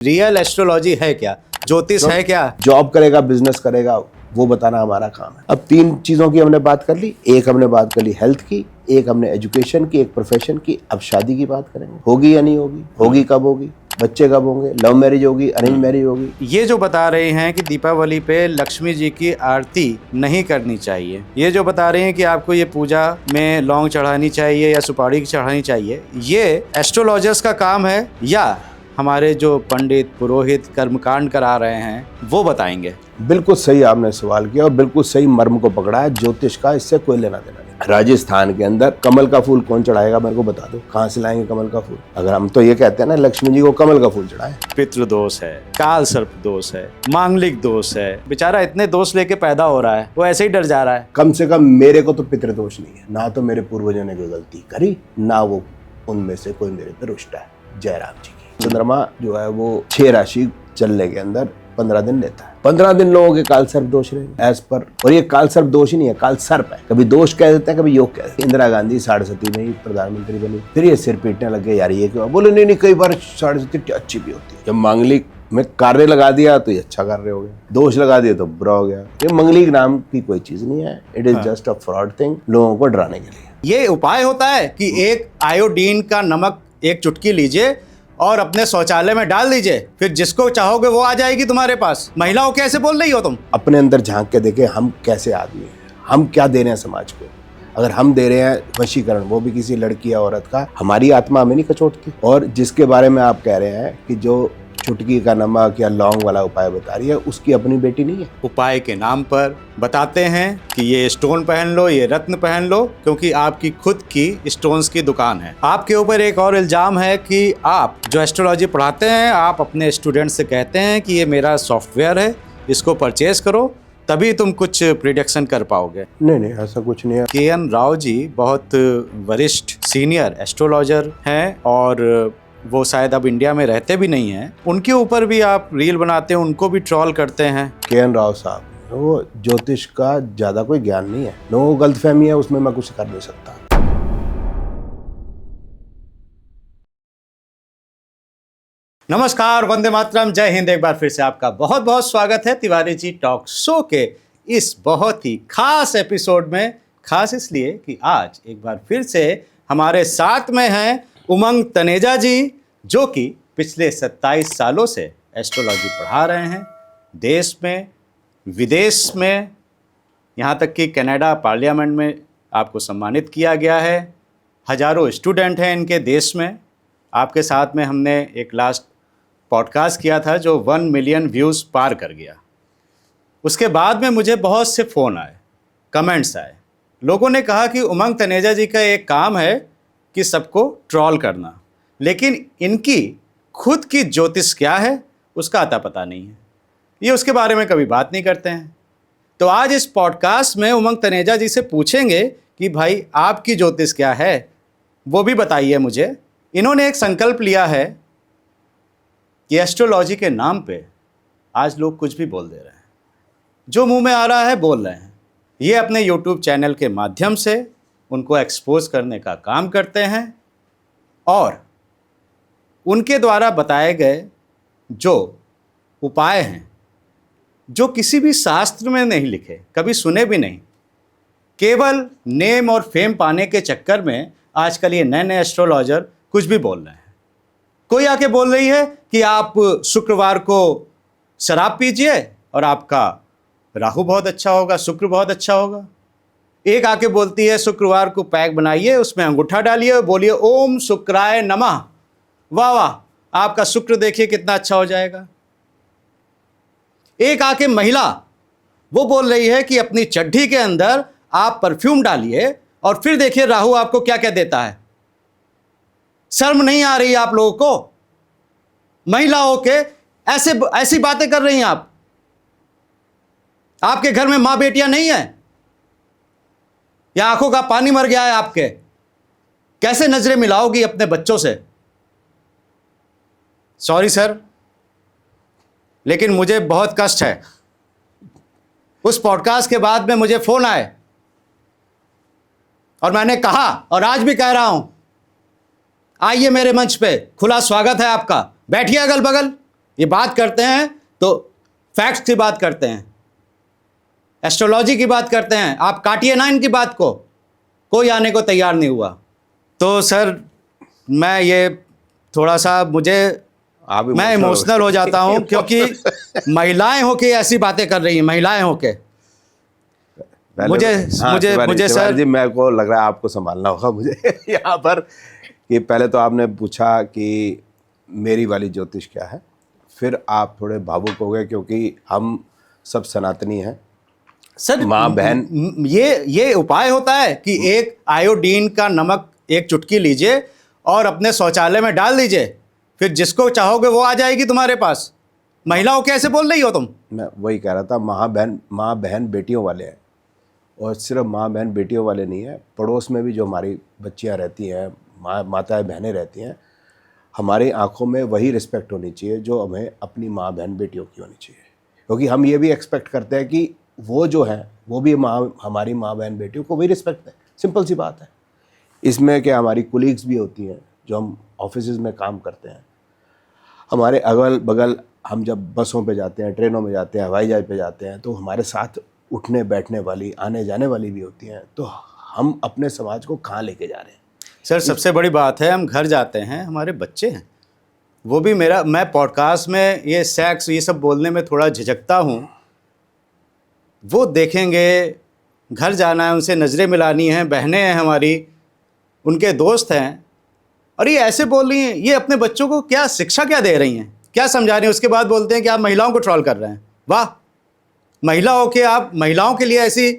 Real astrology है क्या, ज्योतिष है क्या? जॉब करेगा, बिजनेस करेगा, वो बताना हमारा काम है। अब 3 चीजों की हमने बात कर ली। एक हमने बात कर ली हेल्थ की, एक हमने एजुकेशन की, एक प्रोफेशन की। अब शादी की बात करेंगे, होगी या नहीं होगी, होगी कब होगी, बच्चे कब होंगे, लव मैरिज होगी, अरेंज मैरिज होगी। ये जो बता रहे हैं कि दीपावली पे लक्ष्मी जी की आरती नहीं करनी चाहिए, ये जो बता रहे हैं कि आपको ये पूजा में लौंग चढ़ानी चाहिए या सुपारी चढ़ानी चाहिए, ये एस्ट्रोलॉजर्स का काम है या हमारे जो पंडित पुरोहित कर्मकांड करा रहे हैं वो बताएंगे? बिल्कुल सही आपने सवाल किया और बिल्कुल सही मर्म को पकड़ा है। ज्योतिष का इससे कोई लेना देना नहीं। राजस्थान के अंदर कमल का फूल कौन चढ़ाएगा, मेरे को बता दो, कहाँ से लाएंगे कमल का फूल? अगर हम तो ये कहते हैं ना लक्ष्मी जी को कमल का फूल चढ़ाए। पितृ दोष है, काल सर्प दोष है, मांगलिक दोष है। बेचारा इतने दोष लेके पैदा हो रहा है, वो ऐसे ही डर जा रहा है। कम से कम मेरे को तो पितृदोष नहीं है, ना तो मेरे पूर्वजों ने कोई गलती करी, ना वो उनमें से कोई मेरे पे रुष्ट है। जयराम जी की चंद्रमा जो है वो 6 राशि चलने के अंदर 15 दिन लेता है। 15 दिन लोगों के काल सर्प दोष रहे एज पर, और ये काल सर्प दोष ही नहीं है, काल सर्प है। कभी दोष कह देते हैं, कभी योग कह देते हैं। इंदिरा गांधी 67 में ही प्रधानमंत्री बनी, फिर ये सिर पीटने लग गए, यार ये क्यों? बोले नहीं कई बार 67 अच्छी भी होती है। जब मांगलिक में कार्य लगा दिया तो ये अच्छा कार्य हो गया, दोष लगा दिया तो बुरा हो गया। ये मंगलिक नाम की कोई चीज नहीं है, it is just a fraud thing, लोगों को डराने के लिए। ये उपाय होता है कि एक आयोडीन का नमक एक चुटकी लीजिए और अपने शौचालय में डाल दीजिए, फिर जिसको चाहोगे वो आ जाएगी तुम्हारे पास। महिलाओं कैसे बोल रही हो तुम? अपने अंदर झांक के देखें, हम कैसे आदमी हैं, हम क्या दे रहे हैं समाज को। अगर हम दे रहे हैं वशीकरण, वो भी किसी लड़की या औरत का, हमारी आत्मा हमें नहीं कचोटती। और जिसके बारे में आप कह रहे हैं कि जो चुटकी का नमक या लौंग वाला उपाय बता रही है, उसकी अपनी बेटी नहीं है। उपाय के नाम पर बताते हैं कि ये स्टोन पहन लो, ये रत्न पहन लो, क्योंकि आपकी खुद की स्टोन्स की दुकान है। आपके ऊपर एक और इल्जाम है कि आप जो एस्ट्रोलॉजी पढ़ाते हैं, आप अपने स्टूडेंट से कहते हैं कि ये मेरा सॉफ्टवेयर है, इसको परचेज करो, तभी तुम कुछ प्रिडिक्शन कर पाओगे। नहीं, ऐसा कुछ नहीं है। के.एन. राव जी बहुत वरिष्ठ सीनियर एस्ट्रोलॉजर हैं और वो शायद अब इंडिया में रहते भी नहीं हैं। उनके ऊपर भी आप रील बनाते हैं, उनको भी ट्रोल करते हैं। के.एन. राव साहब, वो ज्योतिष का ज्यादा कोई ज्ञान नहीं है, लोगों को गलतफहमी है, उसमें मैं कुछ कर नहीं सकता। नमस्कार, वंदे मातरम, जय हिंद। एक बार फिर से आपका बहुत बहुत स्वागत है तिवारी जी टॉक शो के इस बहुत ही खास एपिसोड में। खास इसलिए कि आज एक बार फिर से हमारे साथ में हैं उमंग तनेजा जी, जो कि पिछले 27 सालों से एस्ट्रोलॉजी पढ़ा रहे हैं, देश में विदेश में, यहाँ तक कि कनाडा पार्लियामेंट में आपको सम्मानित किया गया है। हजारों स्टूडेंट हैं इनके देश में। आपके साथ में हमने एक लास्ट पॉडकास्ट किया था जो 1 मिलियन व्यूज़ पार कर गया। उसके बाद में मुझे बहुत से फ़ोन आए, कमेंट्स आए। लोगों ने कहा कि उमंग तनेजा जी का एक काम है कि सबको ट्रोल करना, लेकिन इनकी खुद की ज्योतिष क्या है उसका अता पता नहीं है, ये उसके बारे में कभी बात नहीं करते हैं। तो आज इस पॉडकास्ट में उमंग तनेजा जी से पूछेंगे कि भाई आपकी ज्योतिष क्या है, वो भी बताइए मुझे। इन्होंने एक संकल्प लिया है कि एस्ट्रोलॉजी के नाम पे आज लोग कुछ भी बोल दे रहे हैं, जो मुंह में आ रहा है बोल रहे हैं। ये अपने यूट्यूब चैनल के माध्यम से उनको एक्सपोज करने का काम करते हैं और उनके द्वारा बताए गए जो उपाय हैं, जो किसी भी शास्त्र में नहीं लिखे, कभी सुने भी नहीं, केवल नेम और फेम पाने के चक्कर में आजकल ये नए नए एस्ट्रोलॉजर कुछ भी बोल रहे हैं। कोई आके बोल रही है कि आप शुक्रवार को शराब पीजिए और आपका राहु बहुत अच्छा होगा, शुक्र बहुत अच्छा होगा। एक आके बोलती है शुक्रवार को पैक बनाइए, उसमें अंगूठा डालिए और बोलिए ओम शुक्राय नमः, वाह वाह, आपका शुक्र देखिए कितना अच्छा हो जाएगा। एक आके महिला वो बोल रही है कि अपनी चड्ढी के अंदर आप परफ्यूम डालिए और फिर देखिए राहु आपको क्या क्या देता है। शर्म नहीं आ रही आप लोगों को? महिलाओं के ऐसी बातें कर रही हैं आप। आपके घर में मां बेटियां नहीं है या आंखों का पानी मर गया है आपके? कैसे नजरें मिलाओगी अपने बच्चों से? सॉरी सर, लेकिन मुझे बहुत कष्ट है। उस पॉडकास्ट के बाद में मुझे फोन आए और मैंने कहा और आज भी कह रहा हूं, आइए मेरे मंच पे, खुला स्वागत है आपका, बैठिए अगल बगल, ये बात करते हैं तो फैक्ट्स की बात करते हैं, एस्ट्रोलॉजी की बात करते हैं, आप काटिए ना इनकी बात को, कोई आने को तैयार नहीं हुआ। तो सर मैं ये थोड़ा सा आप मैं इमोशनल हो जाता हूँ क्योंकि महिलाएं होके ऐसी बातें कर रही हैं, महिलाएं होके। मुझे सर जी मेरे को लग रहा है आपको संभालना होगा मुझे यहाँ पर, कि पहले तो आपने पूछा कि मेरी वाली ज्योतिष क्या है, फिर आप थोड़े भावुक हो गए क्योंकि हम सब सनातनी हैं सर। माँ बहन, ये उपाय होता है कि एक आयोडीन का नमक एक चुटकी लीजिए और अपने शौचालय में डाल दीजिए, फिर जिसको चाहोगे वो आ जाएगी तुम्हारे पास। महिलाओं कैसे बोल रही हो तुम? मैं वही कह रहा था, माँ बहन बेटियों वाले हैं, और सिर्फ माँ बहन बेटियों वाले नहीं है, पड़ोस में भी जो हमारी बच्चियाँ रहती हैं, माताएं बहनें रहती हैं, हमारी आंखों में वही रिस्पेक्ट होनी चाहिए जो हमें अपनी माँ बहन बेटियों की होनी चाहिए। क्योंकि हम ये भी एक्सपेक्ट करते हैं कि वो जो है वो भी हमारी माँ बहन बेटियों को वही रिस्पेक्ट है। सिंपल सी बात है। इसमें क्या, हमारी कुलीग्स भी होती हैं जो हम ऑफिस में काम करते हैं, हमारे अगल बगल, हम जब बसों पे जाते हैं, ट्रेनों में जाते हैं, हवाई जहाज पे जाते हैं, तो हमारे साथ उठने बैठने वाली, आने जाने वाली भी होती हैं। तो हम अपने समाज को कहाँ लेके जा रहे हैं? सर सबसे बड़ी बात है, हम घर जाते हैं, हमारे बच्चे हैं, वो भी मैं पॉडकास्ट में ये सेक्स ये सब बोलने में थोड़ा झिझकता हूँ, वो देखेंगे, घर जाना है, उनसे नज़रें मिलानी हैं, बहनें हैं हमारी, उनके दोस्त हैं, और ये ऐसे बोल रही हैं। ये अपने बच्चों को क्या शिक्षा क्या दे रही हैं, क्या समझा रही हैं? उसके बाद बोलते हैं कि आप महिलाओं को ट्रोल कर रहे हैं। वाह, महिला होके आप महिलाओं के लिए ऐसी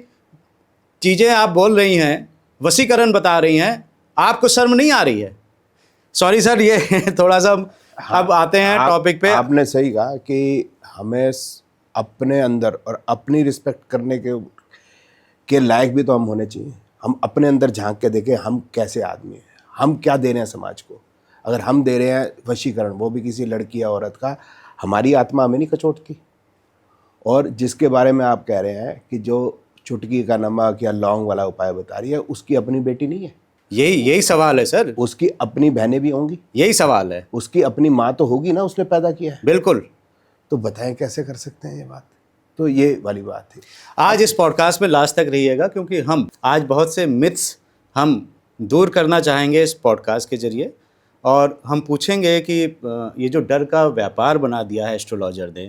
चीज़ें आप बोल रही हैं, वशीकरण बता रही हैं, आपको शर्म नहीं आ रही है? सॉरी सर, ये थोड़ा सा अब आते हैं टॉपिक पे। आपने सही कहा कि हमें अपने अंदर और अपनी रिस्पेक्ट करने के लायक भी तो हम होने चाहिए। हम अपने अंदर झांक के देखें, हम कैसे आदमी हैं, हम क्या दे रहे हैं समाज को। अगर हम दे रहे हैं वशीकरण, वो भी किसी लड़की या औरत का, हमारी आत्मा हमें नहीं कचोटती। और जिसके बारे में आप कह रहे हैं कि जो चुटकी का नमक या लौंग वाला उपाय बता रही है, उसकी अपनी बेटी नहीं है? यही सवाल है सर। उसकी अपनी बहनें भी होंगी? यही सवाल है। उसकी अपनी माँ तो होगी ना, उसने पैदा किया है। बिल्कुल। तो बताएं कैसे कर सकते हैं ये बात? तो ये वाली बात थी। आज इस पॉडकास्ट में लास्ट तक रहिएगा, क्योंकि हम आज बहुत से मिथ्स हम दूर करना चाहेंगे इस पॉडकास्ट के जरिए, और हम पूछेंगे कि ये जो डर का व्यापार बना दिया है एस्ट्रोलॉजर ने,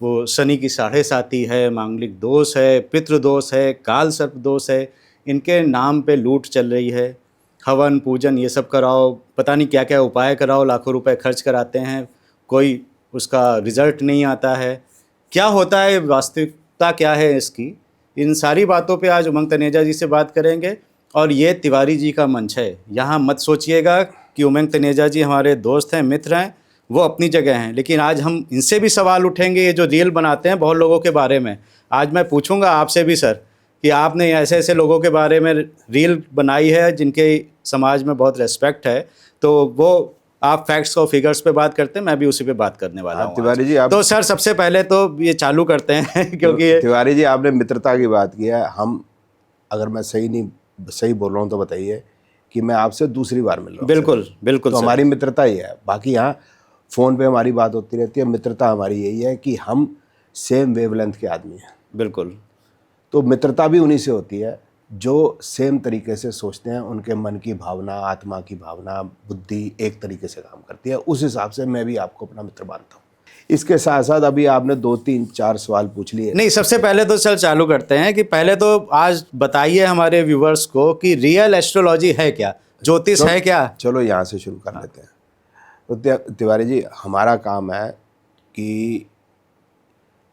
वो शनि की 7.5 है, मांगलिक दोष है, पितृ दोष है, काल सर्प दोष है, इनके नाम पे लूट चल रही है। हवन पूजन ये सब कराओ, पता नहीं क्या क्या उपाय कराओ, लाखों रुपए खर्च कराते हैं, कोई उसका रिजल्ट नहीं आता है। क्या होता है, वास्तविकता क्या है इसकी, इन सारी बातों पे आज उमंग तनेजा जी से बात करेंगे। और ये तिवारी जी का मंच है, यहाँ मत सोचिएगा कि उमंग तनेजा जी हमारे दोस्त हैं, मित्र हैं, वो अपनी जगह हैं, लेकिन आज हम इनसे भी सवाल उठेंगे। ये जो रील बनाते हैं बहुत लोगों के बारे में, आज मैं पूछूंगा आपसे भी सर कि आपने ऐसे ऐसे लोगों के बारे में रील बनाई है जिनके समाज में बहुत रेस्पेक्ट है, तो वो आप फैक्ट्स और फिगर्स पे बात करते हैं, मैं भी उसी पे बात करने वाला हूँ। तिवारी जी आप तो सर सबसे पहले तो ये चालू करते हैं क्योंकि तिवारी जी आपने मित्रता की बात की है। हम, अगर मैं सही बोल रहा हूँ तो बताइए कि मैं आपसे दूसरी बार मिल रहा हूँ। बिल्कुल बिल्कुल तो सर। हमारी मित्रता ही है। बाकी यहाँ फ़ोन पे हमारी बात होती रहती है। मित्रता हमारी यही है कि हम सेम वेवलेंथ के आदमी हैं। बिल्कुल। तो मित्रता भी उन्हीं से होती है जो सेम तरीके से सोचते हैं, उनके मन की भावना, आत्मा की भावना, बुद्धि एक तरीके से काम करती है। उस हिसाब से मैं भी आपको अपना मित्र मानता हूँ। इसके साथ साथ अभी आपने 2, 3, 4 सवाल पूछ लिए। नहीं, सबसे पहले तो चल चालू करते हैं कि पहले तो आज बताइए हमारे व्यूवर्स को कि रियल एस्ट्रोलॉजी है क्या, ज्योतिष है क्या? चलो यहाँ से शुरू कर लेते हैं। तो तिवारी जी, हमारा काम है कि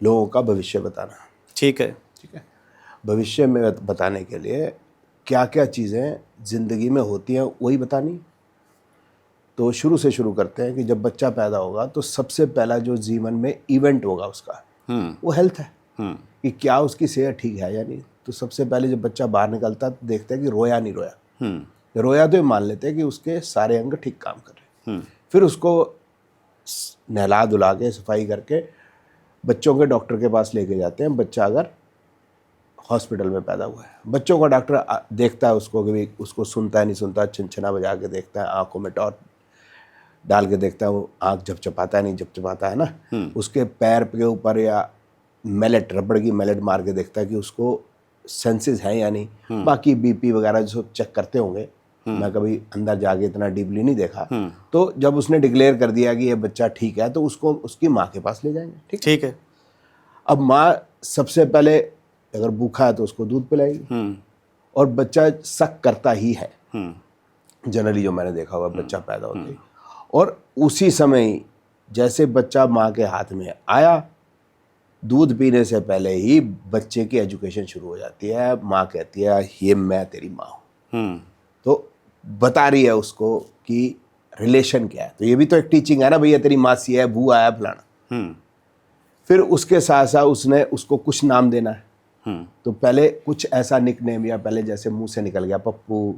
लोगों का भविष्य बताना। ठीक है। ठीक है। भविष्य में बताने के लिए क्या क्या चीज़ें ज़िंदगी में होती हैं वही बतानी। तो शुरू से शुरू करते हैं कि जब बच्चा पैदा होगा तो सबसे पहला जो जीवन में इवेंट होगा उसका, वो हेल्थ है। कि क्या उसकी सेहत ठीक है या नहीं। तो सबसे पहले जब बच्चा बाहर निकलता है तो देखते हैं कि रोया नहीं रोया। रोया तो ये मान लेते हैं कि उसके सारे अंग ठीक काम कर रहे हैं। फिर उसको नहला धुला के सफाई करके बच्चों के डॉक्टर के पास लेके जाते हैं। बच्चा अगर हॉस्पिटल में पैदा हुआ है, बच्चों का डॉक्टर देखता है उसको कि उसको सुनता है नहीं सुनता, छनछना बजा के देखता है, आंखों में टॉर्च डाल के देखता है, वो आँख झपझपाता है नहीं झपझपाता है ना, उसके पैर के ऊपर या मैलेट, रबड़ की मैलेट मार के देखता है कि उसको सेंसेस हैं या नहीं। बाकी बीपी वगैरह जो चेक करते होंगे, मैं कभी अंदर जाके इतना डीपली नहीं देखा। तो जब उसने डिक्लेयर कर दिया कि ये बच्चा ठीक है, तो उसको उसकी माँ के पास ले जाएंगे। ठीक है। अब माँ सबसे पहले अगर भूखा है तो उसको दूध पिलाएगी, और बच्चा शक करता ही है जनरली, जो मैंने देखा हुआ बच्चा पैदा होते ही। और उसी समय जैसे बच्चा माँ के हाथ में आया, दूध पीने से पहले ही बच्चे की एजुकेशन शुरू हो जाती है। माँ कहती है ये मैं तेरी माँ हूँ, तो बता रही है उसको कि रिलेशन क्या है। तो ये भी तो एक टीचिंग है ना, भैया तेरी मासी है, बुआ है, फलाना। फिर उसके साथ साथ उसने उसको कुछ नाम देना है। तो पहले कुछ ऐसा निकनेम, या पहले जैसे मुंह से निकल गया पप्पू,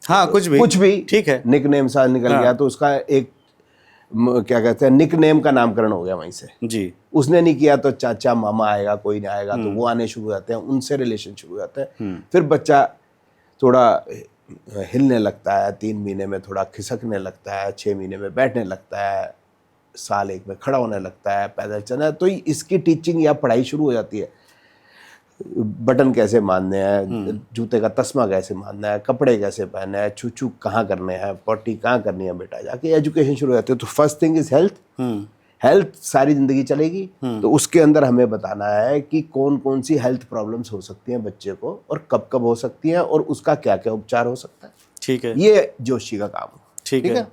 हाँ कुछ भी ठीक है, निकनेम सा निकल गया, तो उसका एक क्या कहते हैं निकनेम का नामकरण हो गया वहीं से जी। उसने नहीं किया तो चाचा मामा आएगा, कोई नहीं आएगा, तो वो आने शुरू हो जाते हैं, उनसे रिलेशन शुरू हो जाता है। फिर बच्चा थोड़ा हिलने लगता है, 3 महीने में थोड़ा खिसकने लगता है, 6 महीने में बैठने लगता है, साल 1 में खड़ा होने लगता है, पैदल चलना। तो इसकी टीचिंग या पढ़ाई शुरू हो जाती है। बटन कैसे मारने हैं, जूते का तस्मा कैसे मारना है, कपड़े कैसे पहनने हैं, छू कहाँ करने हैं, पॉटी कहाँ करनी है, बेटा जाके एजुकेशन शुरू हो जाती है। तो first thing is health. Health सारी जिंदगी चलेगी, तो उसके अंदर हमें बताना है कि कौन कौन सी हेल्थ प्रॉब्लम्स हो सकती हैं बच्चे को, और कब कब हो सकती हैं, और उसका क्या क्या उपचार हो सकता है। ठीक है, ये जोशी का काम है। ठीक है।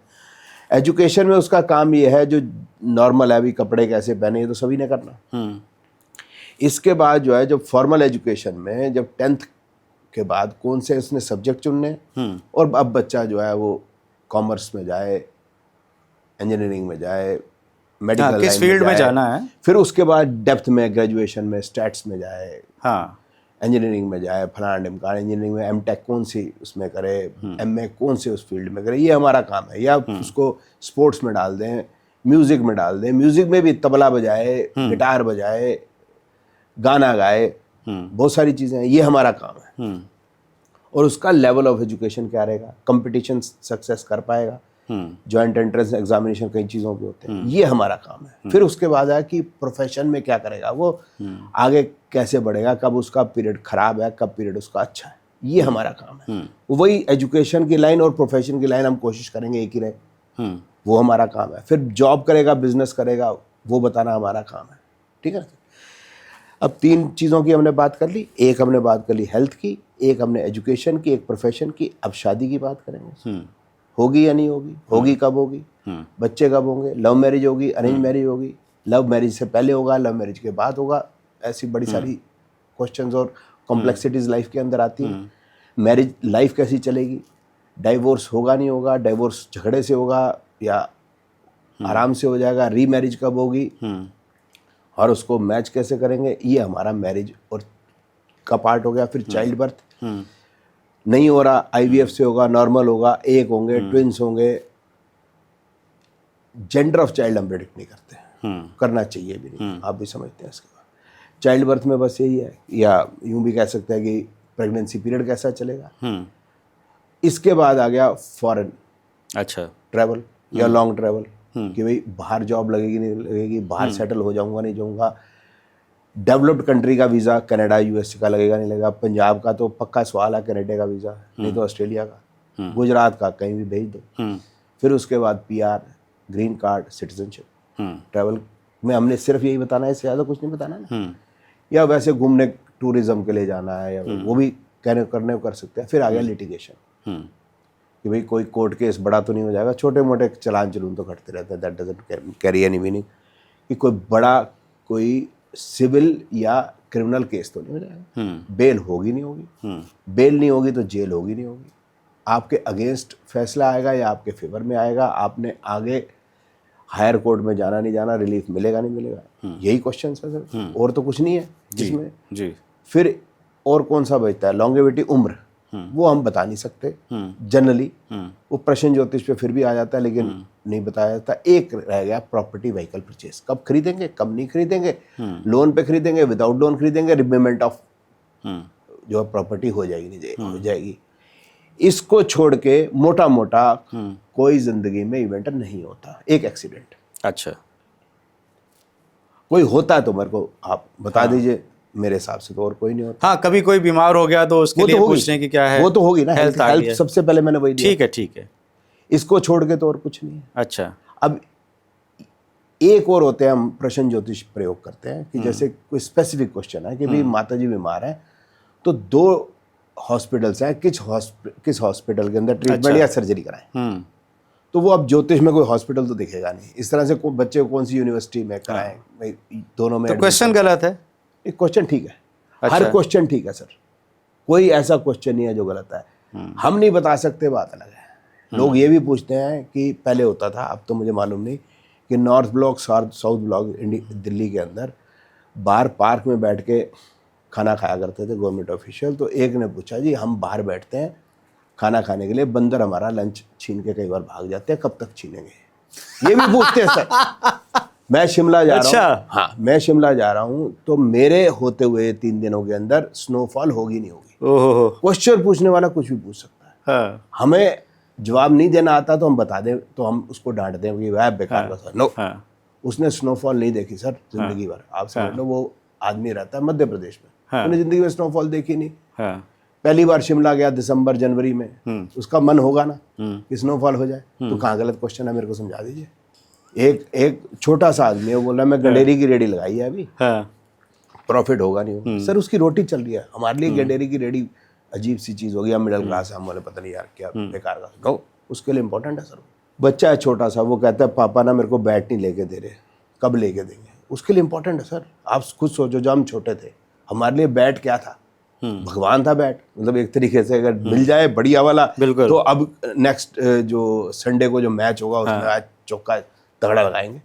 एजुकेशन में उसका काम ये है, जो नॉर्मल है, अभी कपड़े कैसे पहने, ये तो सभी ने करना। इसके बाद जो है, जब फॉर्मल एजुकेशन में, जब 10th के बाद कौन से उसने सब्जेक्ट चुनने, और अब बच्चा जो है वो कॉमर्स में जाए, इंजीनियरिंग में जाए, मेडिकल किस फील्ड में जाना है। फिर उसके बाद डेप्थ में, ग्रेजुएशन में, स्टैट्स में जाए, हाँ, इंजीनियरिंग में जाए, फलाना ढिमकाना, इंजीनियरिंग में एमटेक कौन सी उसमें करे, एमए कौन से उस फील्ड में करे, ये हमारा काम है। या उसको स्पोर्ट्स में डाल दें, म्यूजिक में डाल दें, म्यूजिक में भी तबला बजाए, गिटार बजाए, गाना गाए, बहुत सारी चीज़ें हैं, ये हमारा काम है। और उसका लेवल ऑफ एजुकेशन क्या रहेगा, कंपटीशन सक्सेस कर पाएगा, जॉइंट एंट्रेंस एग्जामिनेशन कई चीज़ों के होते हैं, ये हमारा काम है। फिर उसके बाद है कि प्रोफेशन में क्या करेगा वो, आगे कैसे बढ़ेगा, कब उसका पीरियड खराब है, कब पीरियड उसका अच्छा है, ये हमारा काम है। वही एजुकेशन की लाइन और प्रोफेशन की लाइन हम कोशिश करेंगे एक ही रहे, वो हमारा काम है। फिर जॉब करेगा, बिजनेस करेगा, वो बताना हमारा काम है। ठीक है। अब 3 चीज़ों की हमने बात कर ली, एक हमने बात कर ली हेल्थ की, एक हमने एजुकेशन की, एक प्रोफेशन की। अब शादी की बात करेंगे, होगी या नहीं होगी, होगी कब होगी, बच्चे कब होंगे, लव मैरिज होगी, अरेंज मैरिज होगी, लव मैरिज से पहले होगा, लव मैरिज के बाद होगा, ऐसी बड़ी सारी क्वेश्चंस और कॉम्प्लेक्सिटीज लाइफ के अंदर आती हैं। मैरिज लाइफ कैसी चलेगी, डाइवोर्स होगा नहीं होगा, डाइवोर्स झगड़े से होगा या आराम से हो जाएगा, री मैरिज कब होगी, और उसको मैच कैसे करेंगे, ये हमारा मैरिज और का पार्ट हो गया। फिर चाइल्ड बर्थ नहीं हो रहा, आईवीएफ से होगा, नॉर्मल होगा, एक होंगे, ट्विंस होंगे, जेंडर ऑफ चाइल्ड हम प्रेडिक्ट नहीं करते, करना चाहिए भी नहीं, आप भी समझते हैं। इसके बाद चाइल्ड बर्थ में बस यही है, या यूं भी कह सकते हैं कि प्रेगनेंसी पीरियड कैसा चलेगा। इसके बाद आ गया फॉरेन, अच्छा, ट्रैवल या लॉन्ग ट्रैवल, कि भाई बाहर जॉब लगेगी नहीं लगेगी, बाहर सेटल हो जाऊंगा नहीं जाऊंगा, डेवलप्ड कंट्री का वीज़ा कनाडा यूएसए का लगेगा नहीं लगेगा, पंजाब का तो पक्का सवाल है, कनाडा का वीज़ा, नहीं तो ऑस्ट्रेलिया का, गुजरात का, कहीं भी भेज दो। फिर उसके बाद PR, green card, citizenship. Travel में हमने सिर्फ यही बताना है, इससे ज़्यादा कुछ नहीं बताना है। या वैसे घूमने टूरिज्म के लिए जाना है, या वो भी करने को कर सकते हैं। फिर आ गया लिटिगेशन, कि भाई कोई कोर्ट केस बड़ा तो नहीं हो जाएगा, छोटे मोटे चलान चलून तो घटते रहते हैं, that doesn't carry any meaning, कि कोई बड़ा कोई सिविल या क्रिमिनल केस तो नहीं हो जाएगा। बेल होगी नहीं होगी, बेल नहीं होगी तो जेल होगी नहीं होगी, आपके अगेंस्ट फैसला आएगा या आपके फेवर में आएगा, आपने आगे हायर कोर्ट में जाना नहीं जाना, रिलीफ मिलेगा नहीं मिलेगा, यही क्वेश्चन है सर, और तो कुछ नहीं है जिसमें जी। फिर और कौन सा बचता है, लॉन्गेविटी, उम्र, वो हम बता नहीं सकते जनरली, वो प्रश्न ज्योतिष पे फिर भी आ जाता है, लेकिन नहीं बताया जाता। एक रह गया प्रॉपर्टी व्हीकल परचेस, कब खरीदेंगे कब नहीं खरीदेंगे, लोन पे खरीदेंगे, विदाउट लोन खरीदेंगे, रिपेमेंट ऑफ जो प्रॉपर्टी हो जाएगी नहीं हो जाएगी। इसको छोड़ के मोटा मोटा कोई जिंदगी में इवेंट नहीं होता। एक एक्सीडेंट अच्छा, कोई होता है तो मेरे को आप बता दीजिए, मेरे हिसाब से तो और कोई नहीं होता। हाँ, कभी कोई बीमार हो गया तो उसके वो तो लिए होगी, पूछने की क्या है, वो तो होगी ना, हेल्थ आ गई हेल्थ है। सबसे पहले मैंने वही दिया। ठीक है, ठीक है। इसको छोड़ के तो और कुछ नहीं है। अच्छा, अब एक और होते हैं, हम प्रश्न ज्योतिष प्रयोग करते हैं कि जैसे कोई स्पेसिफिक क्वेश्चन है कि भाई माता जी बीमार है तो 2 हॉस्पिटल्स हैं, किस हॉस्पिटल के अंदर ट्रीटमेंट या सर्जरी कराएं। तो वो अब ज्योतिष में कोई हॉस्पिटल तो दिखेगा नहीं। इस तरह से बच्चे को कौन सी यूनिवर्सिटी में कराएं, भाई दोनों में तो क्वेश्चन गलत है। एक क्वेश्चन ठीक है, अच्छा। हर क्वेश्चन ठीक है सर, कोई ऐसा क्वेश्चन नहीं है जो गलत है। हम नहीं बता सकते, बात अलग है। लोग ये भी पूछते हैं कि पहले होता था, अब तो मुझे मालूम नहीं, कि north block south block Delhi के अंदर बाहर पार्क में बैठ के खाना खाया करते थे गवर्नमेंट ऑफिशियल। तो एक ने पूछा, जी हम बाहर बैठते हैं खाना खाने के लिए, बंदर हमारा लंच छीन के कई बार भाग जाते हैं, कब तक छीनेंगे? ये भी पूछते हैं सर। मैं शिमला जा रहा हूँ, हाँ मैं शिमला जा रहा हूँ, तो मेरे होते हुए 3 दिनों के अंदर स्नोफॉल होगी नहीं होगी? ओहो, क्वेश्चन पूछने वाला कुछ भी पूछ सकता है। हाँ, हमें जवाब नहीं देना आता तो हम बता दें, तो हम उसको डांट दें कि वह बेकार का सर। नो, उसने स्नोफॉल नहीं देखी सर जिंदगी भर। आप समझ लो, वो आदमी रहता है मध्य प्रदेश में, उन्हें जिंदगी में स्नोफॉल देखी नहीं। पहली बार शिमला गया दिसंबर जनवरी में, उसका मन होगा ना कि स्नोफॉल हो जाए। तो कहाँ गलत क्वेश्चन है, मेरे को समझा दीजिए। एक छोटा सा आदमी है, वो बोला मैं गंडेरी की रेडी लगाई है अभी, प्रॉफिट होगा नहीं होगा। सर उसकी रोटी चल रही है, हमारे लिए गंडेरी की रेडी अजीब सी चीज होगी। हम मिडिल क्लास है, हम बोले पता नहीं यार क्या बेकार का। नो, उसके लिए इंपॉर्टेंट है सर। बच्चा है छोटा सा, वो कहता है पापा ना मेरे को बैट नहीं लेके दे रहे, कब लेके देंगे? उसके लिए इंपॉर्टेंट है सर। आप खुद सोचो, जब हम छोटे थे हमारे लिए बैट क्या था? भगवान था बैट। मतलब एक तरीके से अगर मिल जाए बढ़िया वाला, तो अब नेक्स्ट जो संडे को जो मैच होगा उसमें आज चौका तगड़ा लगाएंगे।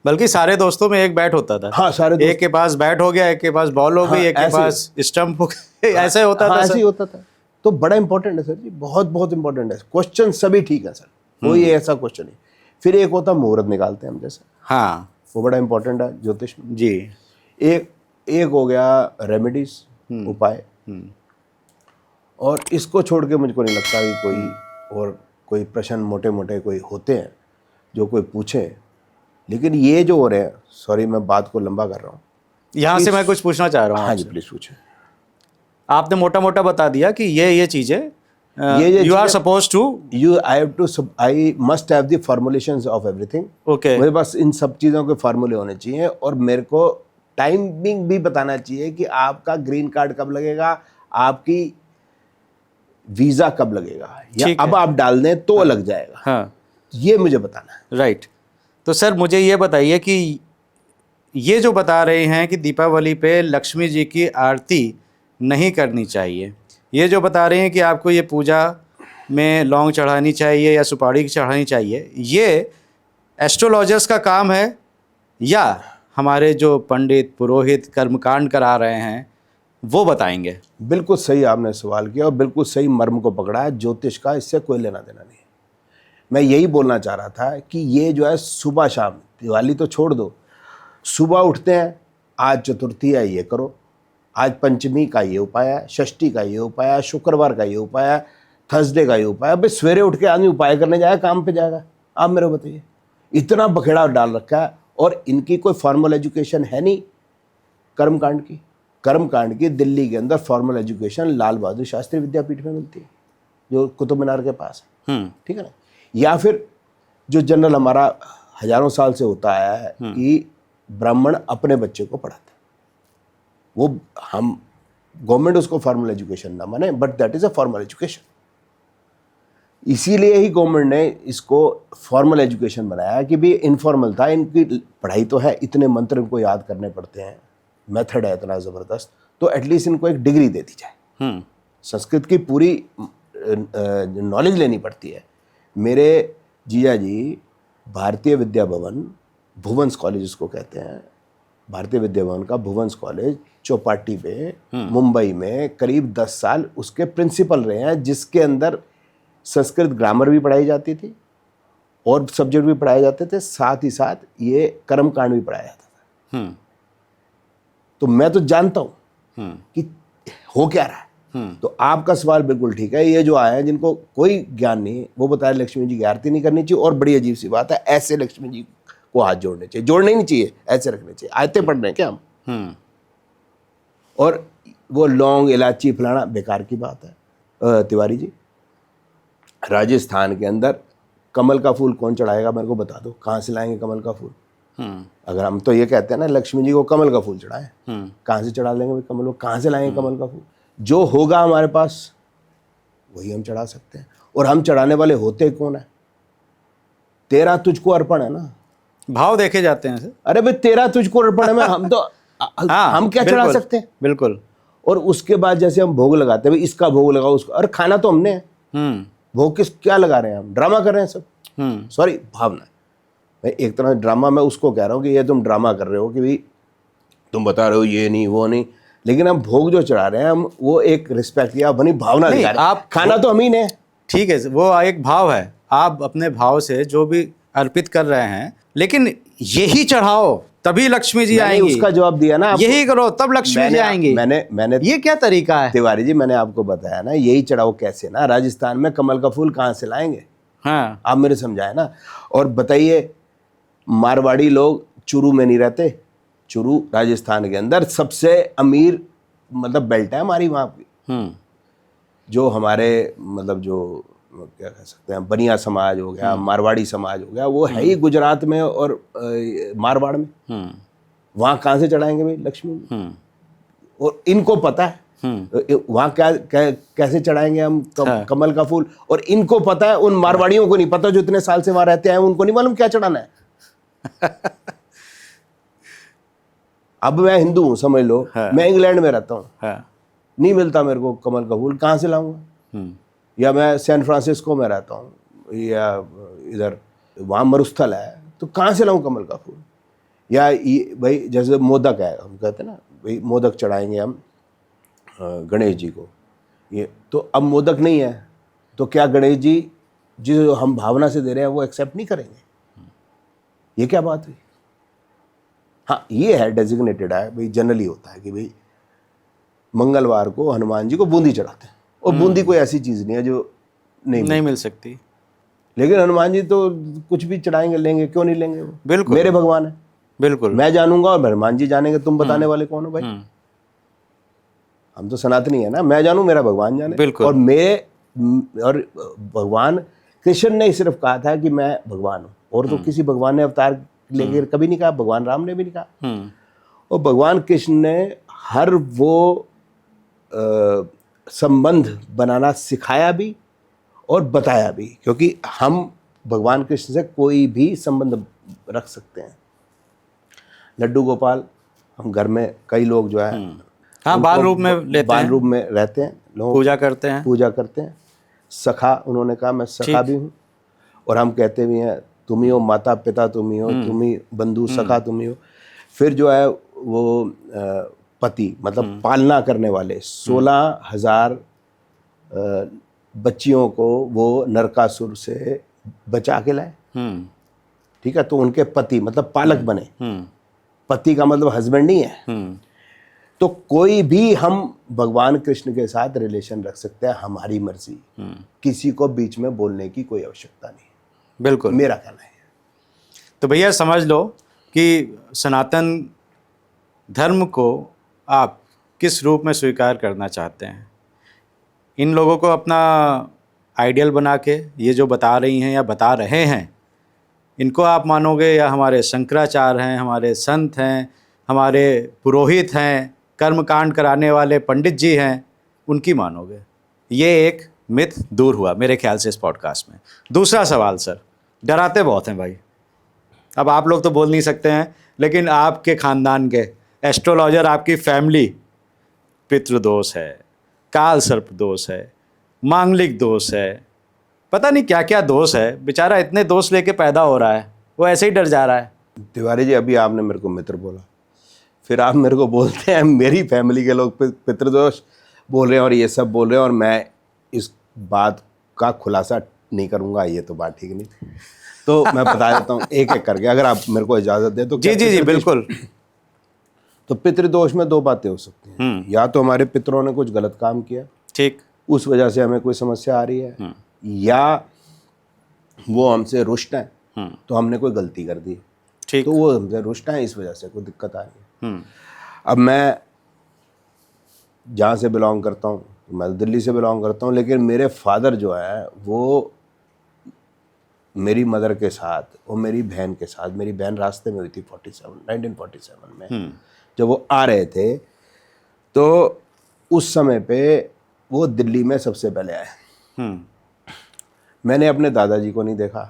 बल्कि सारे दोस्तों में एक बैट होता था। हाँ, सारे एक के पास बैट हो गया, एक के पास बॉल हो गई, एक के पास स्टंप हो गया, ऐसे होता था। ऐसे ही होता था। तो बड़ा इंपॉर्टेंट है सर जी, बहुत बहुत इंपॉर्टेंट है। क्वेश्चन सभी ठीक है सर, कोई ऐसा क्वेश्चन नहीं। फिर एक होता मुहूर्त निकालते हैं हम जैसे, हाँ वो बड़ा इंपॉर्टेंट है ज्योतिष में जी। एक हो गया रेमेडीज, उपाय। और इसको छोड़ के मुझको नहीं लगता कि कोई और कोई प्रश्न मोटे मोटे कोई होते हैं जो कोई पूछे। लेकिन ये जो हो रहे हैं, सॉरी मैं बात को लंबा कर रहा हूँ, यहाँ से मैं कुछ पूछना चाह रहा हूँ। हाँ जी प्लीज पूछें। आपने मोटा मोटा बता दिया कि ये चीजें you are suppose to, I must have the formulations of everything. Okay, मेरे पास इन सब चीज़ों के फार्मूले होने चाहिए, और मेरे को टाइमिंग भी बताना चाहिए कि आपका ग्रीन कार्ड कब लगेगा, आपकी वीज़ा कब लगेगा, या अब आप डाल दें तो लग जाएगा। हाँ, ये मुझे बताना है। राइट। तो सर मुझे ये बताइए कि ये जो बता रहे हैं कि दीपावली पे लक्ष्मी जी की आरती नहीं करनी चाहिए, ये जो बता रहे हैं कि आपको ये पूजा में लौंग चढ़ानी चाहिए या सुपारी चढ़ानी चाहिए, ये एस्ट्रोलॉजर्स का काम है या हमारे जो पंडित पुरोहित कर्मकांड करा रहे हैं वो बताएंगे? बिल्कुल सही आपने सवाल किया और बिल्कुल सही मर्म को पकड़ा है। ज्योतिष का इससे कोई लेना देना नहीं है। मैं यही बोलना चाह रहा था कि ये जो है सुबह शाम, दिवाली तो छोड़ दो, सुबह उठते हैं, आज चतुर्थी है ये करो, आज पंचमी का ये उपाय है, षष्ठी का ये उपाय है, शुक्रवार का ये उपाय है, थर्सडे का ये उपाय है। भाई सवेरे उठ के आदमी उपाय करने जाएगा, काम पे जाएगा? आप मेरे को बताइए। इतना बखेड़ा डाल रखा है, और इनकी कोई फॉर्मल एजुकेशन है नहीं कर्मकांड की। कर्मकांड की दिल्ली के अंदर फॉर्मल एजुकेशन लाल बहादुर शास्त्री विद्यापीठ में मिलती है, जो कुतुब मीनार के पास है, ठीक है ना। या फिर जो जनरल हमारा हजारों साल से होता आया है कि ब्राह्मण अपने बच्चे को पढ़ाते, वो हम गवर्नमेंट उसको फॉर्मल एजुकेशन ना माने, but that is a formal education. इसीलिए ही गवर्नमेंट ने इसको फॉर्मल एजुकेशन बनाया कि भी इनफॉर्मल था। इनकी पढ़ाई तो है, इतने मंत्र इनको याद करने पड़ते हैं, मेथड है इतना ज़बरदस्त, तो एटलीस्ट इनको एक डिग्री दे दी जाए। संस्कृत की पूरी नॉलेज लेनी पड़ती है। मेरे जीजा जी भारतीय विद्या भवन, भुवंस कॉलेज उसको कहते हैं, भारतीय विद्या भवन का भुवंस कॉलेज चौपाटी पे मुंबई में करीब 10 साल उसके प्रिंसिपल रहे हैं, जिसके अंदर संस्कृत ग्रामर भी पढ़ाई जाती थी और सब्जेक्ट भी पढ़ाए जाते थे, साथ ही साथ ये कर्मकांड भी पढ़ाया जाता था। तो मैं तो जानता हूँ कि हो क्या रहा है। तो आपका सवाल बिल्कुल ठीक है। ये जो आए हैं जिनको कोई ज्ञान नहीं, वो बता रहे लक्ष्मी जी की आरती नहीं करनी चाहिए, और बड़ी अजीब सी बात है, ऐसे लक्ष्मी जी को हाथ जोड़ने चाहिए, जोड़ने ही नहीं चाहिए, ऐसे रखने चाहिए। आयतें पढ़ रहे हैं क्या हम? और वो लौंग इलायची फलाना बेकार की बात है। तिवारी जी, राजस्थान के अंदर कमल का फूल कौन चढ़ाएगा मेरे को बता दो, कहाँ से लाएंगे कमल का फूल? अगर हम तो ये कहते हैं ना लक्ष्मी जी को कमल का फूल चढ़ाएं, कहाँ से चढ़ा लेंगे भाई कमल? कहाँ से लाएंगे कमल का फूल? जो होगा हमारे पास वही हम चढ़ा सकते हैं। और हम चढ़ाने वाले होते कौन है? तेरा तुझको अर्पण है ना, भाव देखे जाते हैं। अरे भाई तेरा तुझको अर्पण है में हम तो हम क्या चढ़ा सकते हैं? बिल्कुल। और उसके बाद जैसे हम भोग लगाते हैं, भाई इसका भोग लगाओ, उसका, अरे खाना तो हमने है, भोग क्या लगा रहे हैं हम? ड्रामा कर रहे हैं सब। सॉरी, भावना। भाई एक तरह ड्रामा, मैं उसको कह रहा हूँ कि ये तुम ड्रामा कर रहे हो कि भाई तुम बता रहे हो ये नहीं वो नहीं, लेकिन हम भोग जो चढ़ा रहे हैं हम वो एक रिस्पेक्ट या अपनी भावना दिखा रहे हैं। आप खाना तो हम ही ने, ठीक है, वो एक भाव है, आप अपने भाव से जो भी अर्पित कर रहे हैं, लेकिन यही चढ़ाओ तभी लक्ष्मी जी आएंगी। उसका जवाब दिया ना, यही करो तब लक्ष्मी जी आएंगी। मैंने ये क्या तरीका है तिवारी जी? मैंने आपको बताया ना, यही चढ़ाओ कैसे ना, राजस्थान में कमल का फूल कहाँ से लाएंगे? हाँ, आप मेरे समझाए ना। और बताइए, मारवाड़ी लोग चुरू में नहीं रहते? चुरू राजस्थान के अंदर सबसे अमीर मतलब बेल्ट है हमारी वहाँ की। जो हमारे मतलब जो क्या कह सकते हैं, बनिया समाज हो गया, मारवाड़ी समाज हो गया, वो है ही गुजरात में और मारवाड़ में। वहाँ कहाँ से चढ़ाएंगे भाई लक्ष्मी? और इनको पता है वहाँ कैसे चढ़ाएंगे हम कमल का फूल, और इनको पता है, उन मारवाड़ियों को नहीं पता जो इतने साल से वहाँ रहते हैं, उनको नहीं मालूम क्या चढ़ाना है। अब मैं हिंदू हूँ समझ लो, मैं इंग्लैंड में रहता हूँ, नहीं मिलता मेरे को कमल का फूल, कहाँ से लाऊंगा? या मैं सैन फ्रांसिस्को में रहता हूँ या इधर वहाँ मरुस्थल है, तो कहाँ से लाऊं कमल का फूल? या ये भाई जैसे मोदक है, हम कहते हैं ना भाई मोदक चढ़ाएंगे हम गणेश जी को, ये तो अब मोदक नहीं है, तो क्या गणेश जी जो हम भावना से दे रहे हैं वो एक्सेप्ट नहीं करेंगे? ये क्या बात हुई? हाँ, ये है डेजिग्नेटेड है भाई, जनरली होता है कि भाई मंगलवार को हनुमान जी को बूंदी चढ़ाते हैं, और बूंदी कोई ऐसी चीज़ नहीं है जो नहीं मिल सकती, लेकिन हनुमान जी तो कुछ भी चढ़ाएंगे, लेंगे क्यों नहीं लेंगे? वो बिल्कुल मेरे भगवान है, बिल्कुल मैं जानूंगा और हनुमान जी जानेंगे। तुम बताने वाले कौन हो भाई? हम तो सनातनी है ना, मैं जानूं मेरा भगवान जाने। बिल्कुल। और भगवान कृष्ण ने सिर्फ कहा था कि मैं भगवान हूँ, और तो किसी भगवान ने अवतार लेकर कभी नहीं कहा, भगवान राम ने भी नहीं कहा। और भगवान कृष्ण ने हर वो संबंध बनाना सिखाया भी और बताया भी, क्योंकि हम भगवान कृष्ण से कोई भी संबंध रख सकते हैं। लड्डू गोपाल हम घर में कई लोग जो है, हाँ, बाल रूप में लेते हैं, बाल रूप में रहते हैं, लोग पूजा करते हैं। सखा, उन्होंने कहा मैं सखा भी हूँ, और हम कहते भी हैं तुम ही हो माता पिता, तुम ही हो, तुम ही बंधु सखा, तुम ही हो। फिर जो है वो पति मतलब पालना करने वाले 16,000 बच्चियों को वो नरकासुर से बचा के लाए, ठीक है? तो उनके पति मतलब पालक बने, पति का मतलब हस्बैंड नहीं है। तो कोई भी हम भगवान कृष्ण के साथ रिलेशन रख सकते हैं, हमारी मर्जी, किसी को बीच में बोलने की कोई आवश्यकता नहीं। बिल्कुल, मेरा कहना है। तो भैया समझ लो कि सनातन धर्म को आप किस रूप में स्वीकार करना चाहते हैं। इन लोगों को अपना आइडियल बना के ये जो बता रही हैं या बता रहे हैं, इनको आप मानोगे, या हमारे शंकराचार्य हैं, हमारे संत हैं, हमारे पुरोहित हैं, कर्मकांड कराने वाले पंडित जी हैं, उनकी मानोगे? ये एक मिथ दूर हुआ मेरे ख्याल से इस पॉडकास्ट में। दूसरा सवाल सर, डराते बहुत हैं भाई, अब आप लोग तो बोल नहीं सकते हैं, लेकिन आपके ख़ानदान के एस्ट्रोलॉजर, आपकी फैमिली, पितृदोष है, काल सर्प दोष है, मांगलिक दोष है, पता नहीं क्या क्या दोष है। बेचारा इतने दोष लेके पैदा हो रहा है, वो ऐसे ही डर जा रहा है। तिवारी जी, अभी आपने मेरे को मित्र बोला, फिर आप मेरे को बोलते हैं मेरी फैमिली के लोग पितृदोष बोल रहे हैं और ये सब बोल रहे हैं, और मैं इस बात का खुलासा नहीं करूँगा, ये तो बात ठीक नहीं। तो मैं बता देता हूँ एक एक करके, अगर आप मेरे को इजाज़त दें तो। जी बिल्कुल। तो पितृदोष में दो बातें हो सकती हैं, या तो हमारे पितरों ने कुछ गलत काम किया, ठीक। उस वजह से हमें कोई समस्या आ रही है, या वो हमसे रुष्ट हैं तो हमने कोई गलती कर दी, ठीक। तो वो हमसे रुष्ट हैं, इस वजह से कोई दिक्कत आ रही है। अब मैं जहाँ से बिलोंग करता हूँ, मैं दिल्ली से बिलोंग करता हूँ, लेकिन मेरे फादर जो है वो मेरी मदर के साथ और मेरी बहन के साथ, मेरी बहन रास्ते में हुई थी 1947 में, जब वो आ रहे थे तो उस समय पे वो दिल्ली में सबसे पहले आए। मैंने अपने दादाजी को नहीं देखा,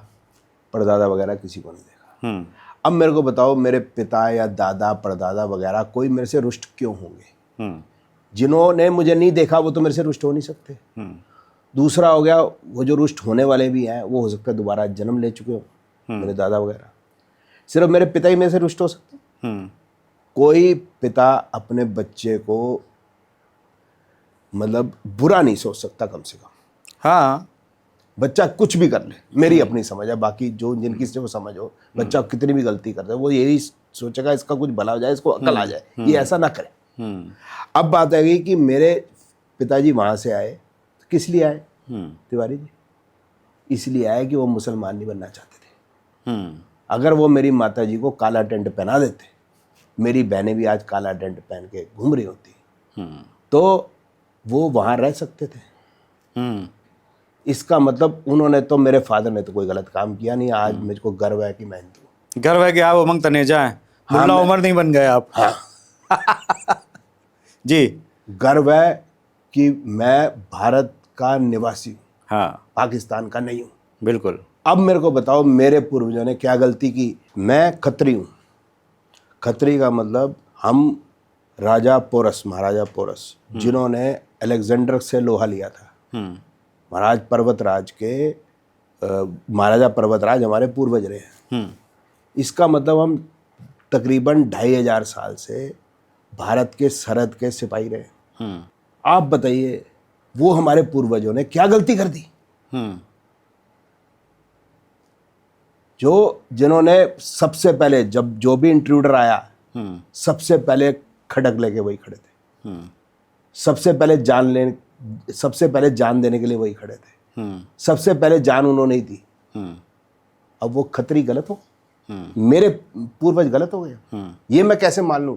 परदादा वगैरह किसी को नहीं देखा। अब मेरे को बताओ, मेरे पिता या दादा परदादा वगैरह कोई मेरे से रुष्ट क्यों होंगे? जिन्होंने मुझे नहीं देखा वो तो मेरे से रुष्ट हो नहीं सकते। दूसरा हो गया, वो जो रुष्ट होने वाले भी हैं वो हो सकता है दोबारा जन्म ले चुके हो, मेरे दादा वगैरह। सिर्फ मेरे पिता ही मेरे से रुष्ट हो सकते। कोई पिता अपने बच्चे को मतलब बुरा नहीं सोच सकता, कम से कम। हाँ, बच्चा कुछ भी कर ले, मेरी अपनी समझ है, बाकी जो जिनकी से वो समझ हो, बच्चा कितनी भी गलती करता है वो यही सोचेगा इसका कुछ भला हो जाए, इसको अकल आ जाए, ये ऐसा ना करे। अब बात आ गई कि मेरे पिताजी वहाँ से आए, तो किस लिए आए तिवारी जी? इसलिए आए कि वो मुसलमान नहीं बनना चाहते थे। अगर वो मेरी माता जी को काला टेंट पहना देते, मेरी बहनें भी आज काला टेंट पहन के घूम रही होती, तो वो वहाँ रह सकते थे। इसका मतलब उन्होंने तो, मेरे फादर ने तो कोई गलत काम किया नहीं। आज मुझको गर्व है कि मैं हिंदू हूँ। गर्व है कि आप उमंग तनेजा हैं, मुल्ला उमर नहीं बन गए आप। हाँ। जी। गर्व है कि मैं भारत का निवासी हूँ, हाँ, पाकिस्तान का नहीं हूँ। बिल्कुल। अब मेरे को बताओ, मेरे पूर्वजों ने क्या गलती की? मैं खत्री हूँ। खत्री का मतलब हम राजा पोरस, महाराजा पोरस, जिन्होंने अलेक्जेंडर से लोहा लिया था, महाराज पर्वतराज के महाराजा पर्वतराज हमारे पूर्वज रहे हैं। इसका मतलब हम तकरीबन 2500 साल से भारत के सरहद के सिपाही रहे। आप बताइए, वो हमारे पूर्वजों ने क्या गलती कर दी? जिन्होंने सबसे पहले, जब जो भी इंट्रूडर आया, सबसे पहले खड़क लेके वही खड़े थे। सबसे पहले जान देने के लिए वही खड़े थे। सबसे पहले जान उन्होंने ही दी। अब वो खत्री गलत हो, मेरे पूर्वज गलत हो गए, ये मैं कैसे मान लूं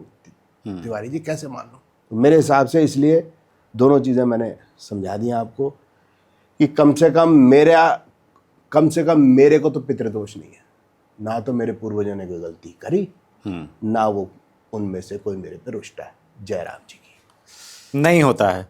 तिवारी जी, कैसे मान लूं? तो मेरे हिसाब से इसलिए दोनों चीज़ें मैंने समझा दी आपको कि कम से कम मेरे को तो पितृदोष नहीं है, ना तो मेरे पूर्वजों ने कोई गलती करी, ना वो उनमें से कोई मेरे पे रुष्ट है। जय राम जी की। नहीं होता है,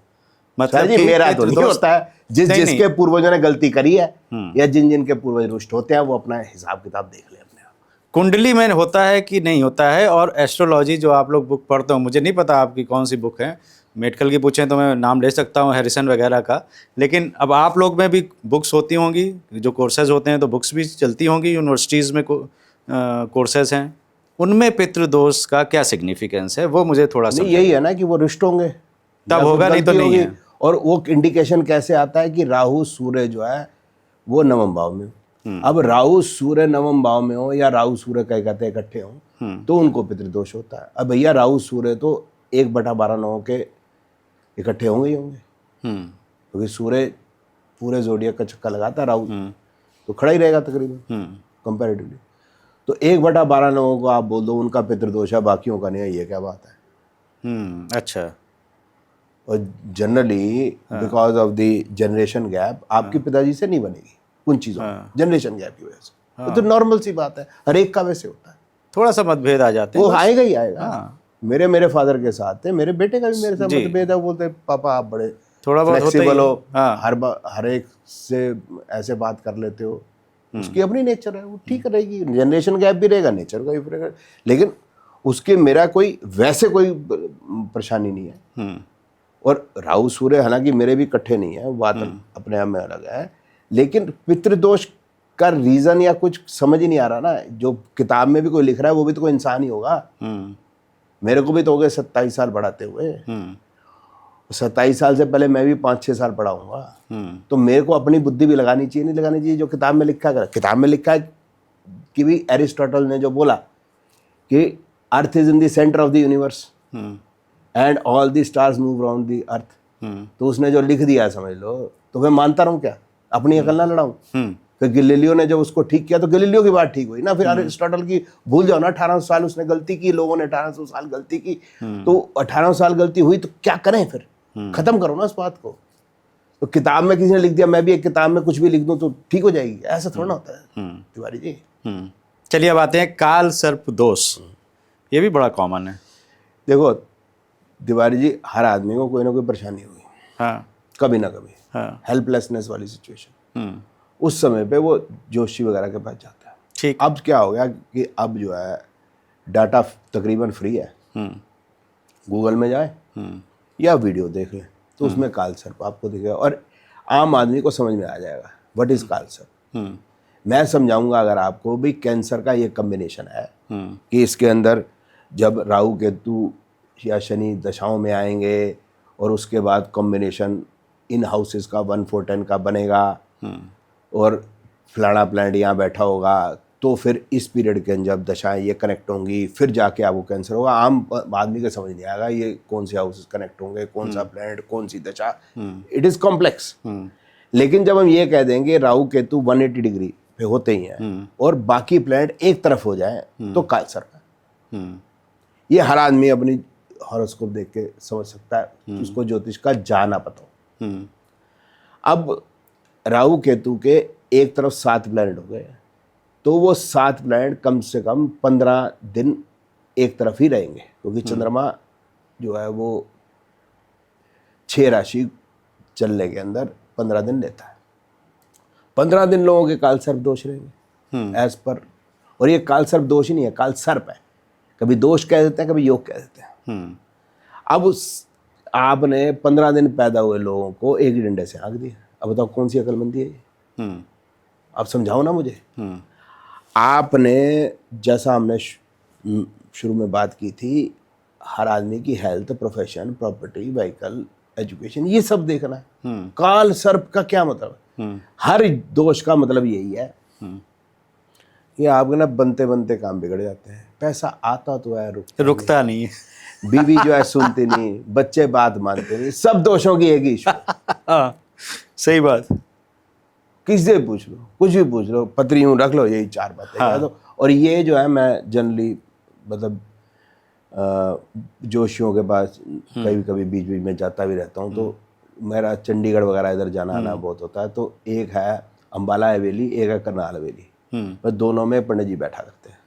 मतलब जी मेरा तो नहीं होता है। जिसके पूर्वजों ने गलती करी है या जिनके पूर्वज रुष्ट होते हैं, वो अपना हिसाब किताब देख ले अपने आप। कुंडली में होता है कि नहीं होता है, और एस्ट्रोलॉजी जो आप लोग बुक पढ़ते हो, मुझे नहीं पता आपकी कौन सी बुक है, मेडिकल की पूछें तो मैं नाम ले सकता हूँ, हैरिसन वगैरह का, लेकिन अब आप लोग में भी बुक्स होती होंगी, जो कोर्सेज होते हैं तो बुक्स भी चलती होंगी, यूनिवर्सिटीज़ में कोर्सेज हैं, उनमें पितृदोष का क्या सिग्निफिकेंस है वो मुझे थोड़ा सा। यही है ना कि वो रुष्ट होंगे, तब होगा, नहीं तो नहीं है। और वो इंडिकेशन कैसे आता है कि राहु सूर्य जो है वो नवम भाव में हो। अब राहु सूर्य नवम भाव में हो या राहु सूर्य कह कहते इकट्ठे हो तो उनको पितृदोष होता है। अब भैया राहु सूर्य तो 1/12 के इकट्ठे होंगे ही होंगे, क्योंकि सूर्य पूरे जोडियक का चक्कर लगाता है, राहु तो खड़ा ही रहेगा तकरीबन कंपैरेटिवली। तो 1/12 को आप बोल दो उनका पितृदोष है, बाकियों का नहीं है, ये क्या बात है? अच्छा। और generally because of the generation gap आपके पिताजी से नहीं बनेगी उन चीज़ों में, जनरेशन गैप की वजह से। तो नॉर्मल सी बात है, हर एक का वैसे होता है, थोड़ा सा मतभेद आ जाते हैं, वो आएगा ही आएगा। मेरे फादर के साथ थे, मेरे बेटे का भी मेरे साथ मतभेद है। बोलते पापा आप बड़े थोड़ा बहुत फ्लेक्सिबल हो, हर एक से ऐसे बात कर लेते हो, उसकी अपनी नेचर है, वो ठीक रहेगी। जनरेशन गैप भी रहेगा, नेचर का भी रहेगा, लेकिन उसके मेरा कोई वैसे कोई परेशानी नहीं है। और राहु सूर्य हालांकि मेरे भी इकट्ठे नहीं है, बात अपने आप में अलग है, लेकिन पितृदोष का रीजन या कुछ समझ ही नहीं आ रहा ना। जो किताब में भी कोई लिख रहा है वो भी तो कोई इंसान ही होगा। मेरे को भी तो हो गए 27 साल पढ़ाते हुए, 27 साल से पहले मैं भी 5-6 साल पढ़ाऊंगा, तो मेरे को अपनी बुद्धि भी लगानी चाहिए, नहीं लगानी चाहिए? जो किताब में लिखा है, किताब में लिखा है कि भी एरिस्टोटल ने जो बोला कि earth is in the centre of the universe and all the stars move around the earth, तो उसने जो लिख दिया समझ लो, तो मैं मानता रहूं क्या? अपनी अकल ना लड़ाऊं? फिर गैलीलियो ने जब उसको ठीक किया तो गैलीलियो की बात ठीक हुई ना। फिर अरिस्टोटल की भूल जाओ ना, 1800 साल उसने गलती की, लोगों ने 1800 साल गलती की, तो 1800 साल गलती हुई तो क्या करें फिर? खत्म करो ना उस बात को। तो किताब में किसी ने लिख दिया, मैं भी एक किताब में कुछ भी लिख दूं तो ठीक हो जाएगी? ऐसा थोड़ा ना होता है तिवारी जी। चलिए अब आते हैं काल सर्प दोष। ये भी बड़ा कॉमन है। देखो तिवारी जी, हर आदमी को कोई ना कोई परेशानी होगी, हाँ कभी ना कभी, हाँ हेल्पलेसनेस वाली सिचुएशन। उस समय पे वो जोशी वगैरह के पास जाता है। ठीक। अब क्या हो गया कि अब जो है डाटा तकरीबन फ्री है, गूगल में जाए या वीडियो देख ले तो उसमें काल सर्प आपको दिखेगा, और आम आदमी को समझ में आ जाएगा व्हाट इज काल सर्प। मैं समझाऊंगा अगर आपको भी, कैंसर का ये कॉम्बिनेशन है कि इसके अंदर जब राहु केतु या शनि दशाओं में आएंगे और उसके बाद कॉम्बिनेशन इन हाउसेस का 1-4-10 का बनेगा और फलाना प्लैनेट यहाँ बैठा होगा, तो फिर इस पीरियड के अंदर जब दशाएं ये कनेक्ट होंगी फिर जाके आपको कैंसर होगा। आम आदमी को समझ नहीं आएगा ये कौन से हाउसेस कनेक्ट होंगे, कौन सा प्लैनेट, कौन सी दशा। It is complex. लेकिन जब हम ये कह देंगे राहु केतु 180 डिग्री पे होते ही हैं और बाकी प्लैनेट एक तरफ हो जाए तो काल सर्प है। ये हर आदमी अपनी हॉरोस्कोप देख के समझ सकता है, उसको ज्योतिष का जाना पता हो। अब राहु केतु के एक तरफ 7 प्लैनेट हो गए, तो वो 7 प्लैनेट कम से कम 15 दिन एक तरफ ही रहेंगे, क्योंकि चंद्रमा जो है वो 6 राशि चलने के अंदर 15 दिन लेता है। 15 दिन लोगों के काल सर्प दोष रहेंगे एज पर। और ये काल सर्प दोष ही नहीं है, काल सर्प है। कभी दोष कह देते हैं, कभी योग कह देते हैं। अब आपने 15 दिन पैदा हुए लोगों को एक ही डंडे से हाँक दिया। अब बताओ कौन सी अकलमंदी है ये? आप समझाओ ना मुझे। आपने जैसा हमने शुरू में बात की थी, हर आदमी की health, profession, property, vehicle, education, ये सब देखना है। काल सर्प का क्या मतलब है? हर दोष का मतलब यही है कि आपके ना बनते बनते काम बिगड़ जाते हैं। पैसा आता तो है, रुकता नहीं है। बीवी जो है सुनती नहीं, बच्चे बात मानते नहीं, सब दोषों की एक ही इशू। सही बात। किससे पूछ लो, कुछ भी पूछ लो, पत्री यूं रख लो, यही 4 बातें कह दो। और ये जो है मैं जनरली मतलब जोशियों के पास कभी कभी बीच बीच में जाता भी रहता हूँ, तो मेरा चंडीगढ़ वगैरह इधर जाना आना बहुत होता है। तो एक है अम्बाला हवेली, एक है करनाल हवेली, मैं दोनों में पंडित जी बैठा करते हैं।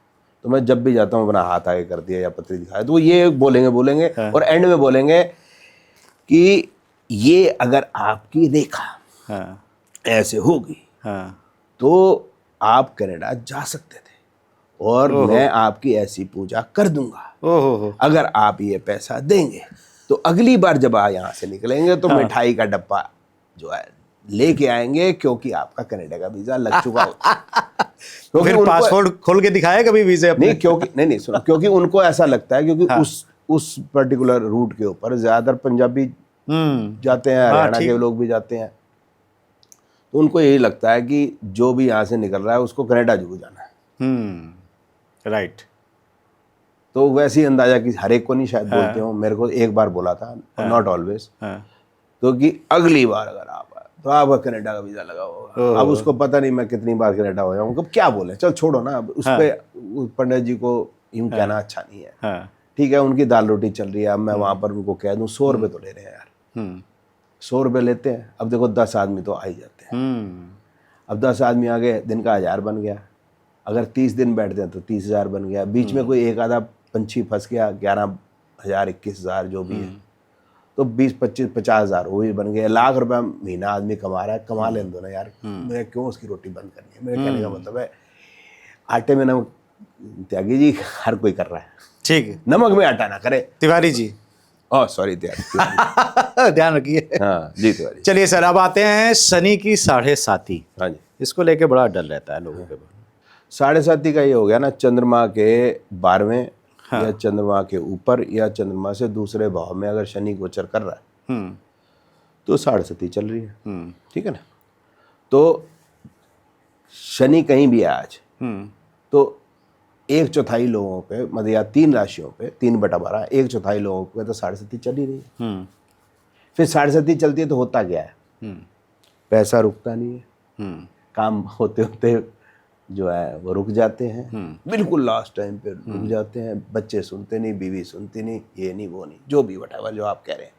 तो मैं जब भी जाता हूँ अपना हाथ आगे कर दिया या पत्री दिखाया, तो वो ये बोलेंगे और एंड में बोलेंगे कि ये अगर आपकी रेखा ऐसे होगी तो आप कनाडा जा सकते थे और मैं आपकी ऐसी पूजा कर दूंगा। अगर आप ये पैसा देंगे तो अगली बार जब आप यहाँ से निकलेंगे तो मिठाई का डब्बा जो है लेके आएंगे, क्योंकि आपका कनाडा का वीजा लग चुका होता है। फिर पासपोर्ट खोल के दिखाया कभी वीजे अपने? नहीं, क्योंकि नहीं सुनो, क्योंकि उनको ऐसा लगता है, क्योंकि उस पर्टिकुलर रूट के ऊपर ज्यादातर पंजाबी जाते हैं, हरियाणा के लोग भी जाते हैं, तो उनको यही लगता है कि जो भी यहाँ से निकल रहा है उसको कनाडा जरूर जाना है। राइट। तो वैसे ही अंदाजा कि हर एक को नहीं शायद बोलते हो, मेरे को एक बार बोला था, नॉट ऑलवेज, तो कि अगली बार अगर आप तो आपका कनाडा का वीजा लगा होगा। अब उसको पता नहीं मैं कितनी बार कनाडा हो जाऊँ, अब क्या बोले, चल छोड़ो ना। अब उस पे पंडित जी को यूं कहना अच्छा नहीं है। ठीक है, उनकी दाल रोटी चल रही है, अब मैं वहां पर उनको कह दूं 100 रुपये तो ले रहे हैं यार, 100 रुपये लेते हैं। अब देखो 10 आदमी तो आ ही जाते हैं। अब 10 आदमी आ गए, दिन का 1000 बन गया। अगर 30 दिन बैठते हैं तो 30,000 बन गया। बीच में कोई एक आधा पंछी फंस गया, 11,000 21,000 जो भी है, तो 20 25 50,000 वो भी बन गया। लाख रुपया महीना आदमी कमा रहा है, कमा लेने दो ना यार, मैं क्यों उसकी रोटी बंद करनी है? मेरे कहने का मतलब है आटे में नमक, त्यागी जी हर कोई कर रहा है, ठीक है, नमक में आटा ना करे। तिवारी जी, सॉरी त्यागी ध्यान रखिए। हाँ जी तिवारी। चलिए सर, अब आते हैं शनि की 7.5। हाँ जी, इसको लेके बड़ा डर रहता है लोगों के। 7.5 का ये हो गया ना, चंद्रमा के 12वें या चंद्रमा के ऊपर या चंद्रमा से दूसरे भाव में अगर शनि गोचर कर रहा है तो 7.5 चल रही है। ठीक है ना। तो शनि कहीं भी है आज, तो 1/4 लोगों पे मतलब या 3 राशियों पे 3/12, 1/4 लोगों पे तो 7.5 चल ही रही है। फिर 7.5 चलती है तो होता क्या है, पैसा रुकता नहीं है, काम होते होते जो है वो रुक जाते हैं, बिल्कुल लास्ट टाइम पे रुक जाते हैं, बच्चे सुनते नहीं, बीवी सुनती नहीं, ये नहीं वो नहीं, जो भी वटावर जो आप कह रहे हैं।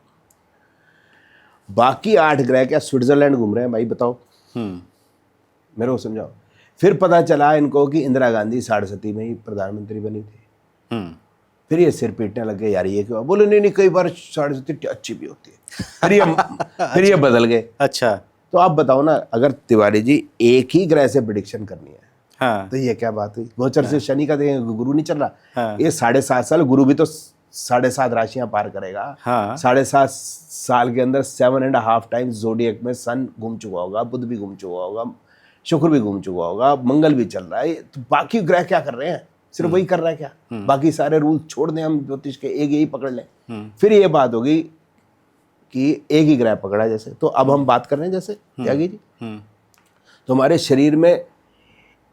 बाकी 8 ग्रह क्या स्विट्जरलैंड घूम रहे हैं भाई, बताओ मेरे को समझाओ। फिर पता चला इनको कि इंदिरा गांधी 7.5 में ही प्रधानमंत्री बनी थी। फिर ये सिर पीटने लगे, यार ये क्यों, बोले नहीं कई बार 7.5 अच्छी भी होती है। फिर ये बदल गए। अच्छा, तो आप बताओ ना, अगर तिवारी जी एक ही ग्रह से प्रेडिक्शन करनी है, हाँ, तो ये क्या बात हुई। गोचर से शनि का देखें, गुरु नहीं चल रहा, हाँ, ये 7.5 साल, गुरु भी तो 7.5 राशियां पार करेगा। हाँ, 7.5 साल के अंदर 7.5 टाइम्स जोडिएक में सन घूम चुका होगा, बुध भी घूम चुका होगा, शुक्र भी घूम चुका होगा, मंगल भी चल रहा है। तो बाकी ग्रह क्या कर रहे हैं, सिर्फ वही कर रहा है क्या, बाकी सारे रूल छोड़ दें हम ज्योतिष के, एक यही पकड़ लें। फिर ये बात होगी कि एक ही ग्रह पकड़ा जैसे। तो अब हम बात कर रहे हैं जैसे त्यागी जी, तो हमारे शरीर में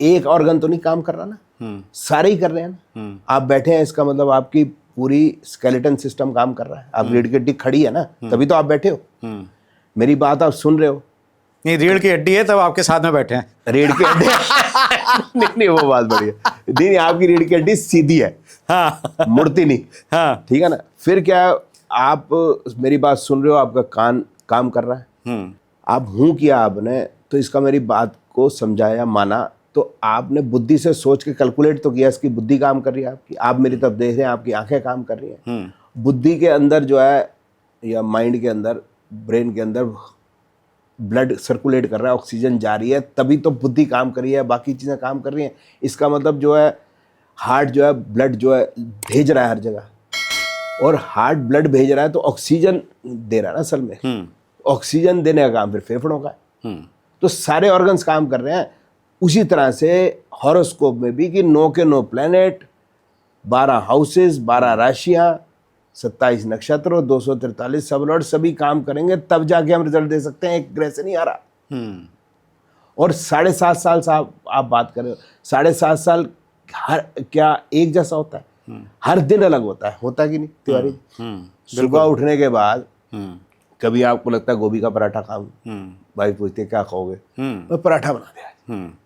एक ऑर्गन तो नहीं काम कर रहा ना, सारे ही कर रहे हैं ना। आप बैठे हैं, इसका मतलब आपकी पूरी स्केलेटन सिस्टम काम कर रहा है। आप रीढ़ की हड्डी खड़ी है ना, तभी तो आप बैठे हो, मेरी बात आप सुन रहे हो। नहीं, रीढ़ की हड्डी है तब आपके साथ में बैठे हैं। रीढ़ की हड्डी नहीं वो बात बढ़िया, नहीं आपकी रीढ़ की हड्डी सीधी है, हाँ, मुड़ती नहीं, हाँ, ठीक है ना। फिर क्या, आप मेरी बात सुन रहे हो, आपका कान काम कर रहा है, आप हूं किया आपने, तो इसका मेरी बात को समझाया, माना, तो आपने बुद्धि से सोच के कैलकुलेट तो किया, इसकी बुद्धि काम कर रही है आपकी, आप मेरी तरफ देख रहे हैं, आपकी आंखें काम कर रही हैं। बुद्धि के अंदर जो है, या माइंड के अंदर, ब्रेन के अंदर ब्लड सर्कुलेट कर रहा है, ऑक्सीजन जा रही है, तभी तो बुद्धि काम कर रही है, बाकी चीज़ें काम कर रही हैं। इसका मतलब जो है, हार्ट जो है ब्लड जो है भेज रहा है हर जगह, और हार्ट ब्लड भेज रहा है तो ऑक्सीजन दे रहा है ना असल में, ऑक्सीजन देने का काम फिर फेफड़ों का है। तो सारे ऑर्गन्स काम कर रहे हैं। उसी तरह से हॉरोस्कोप में भी कि 9 के 9 प्लैनेट, 12 हाउसेस, 12 राशियां, 27 नक्षत्र, 243 सबलॉर्ड, सभी काम करेंगे, तब जाके हम रिजल्ट दे सकते हैं। एक ग्रह से नहीं आ रहा। और 7.5 साल से आप बात कर रहे हो, 7.5 साल हर क्या एक जैसा होता है, हर दिन अलग होता है, होता कि नहीं तिवारी? सुबह उठने के बाद कभी आपको लगता है गोभी का पराठा खाऊं, भाई पूछते क्या खाओगे, मैं पराठा बना दिया,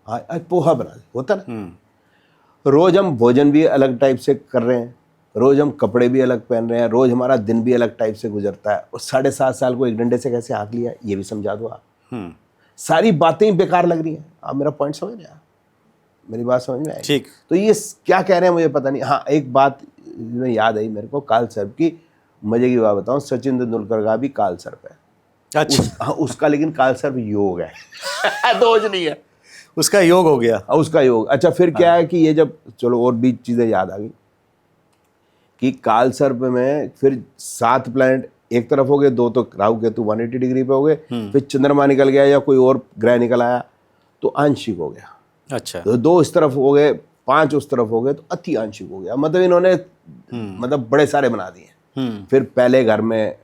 आज पोहा बना दिया, होता ना। रोज हम भोजन भी अलग टाइप से कर रहे हैं, रोज हम कपड़े भी अलग पहन रहे हैं, रोज हमारा दिन भी अलग टाइप से गुजरता है। और 7.5 साल को एक डंडे से कैसे हाँक लिया, ये भी समझा दो आप। सारी बातें ही बेकार लग रही हैं। आप मेरा पॉइंट समझ रहे हैं, मेरी बात समझ में आई? ठीक। तो ये क्या कह रहे हैं मुझे पता नहीं। हाँ, एक बात में याद आई मेरे को, काल सर्प की मजे की बात बताऊं, सचिन तेंदुलकर का भी काल सर्प है। अच्छा, उसका लेकिन काल सर्प योग है दोष नहीं है, उसका योग हो गया। उसका योग। अच्छा, फिर क्या है कि ये जब, चलो और भी चीजें याद आ गई कि काल सर्प में फिर 7 प्लैनेट एक तरफ हो गए, 2 तो राहु केतु 180 डिग्री पे हो गए, फिर चंद्रमा निकल गया या कोई और ग्रह निकल आया तो आंशिक हो गया। अच्छा, तो 2 इस तरफ हो गए, 5 उस तरफ हो गए तो अति आंशिक हो गया। मतलब इन्होंने मतलब बड़े सारे बना दिए। फिर पहले घर में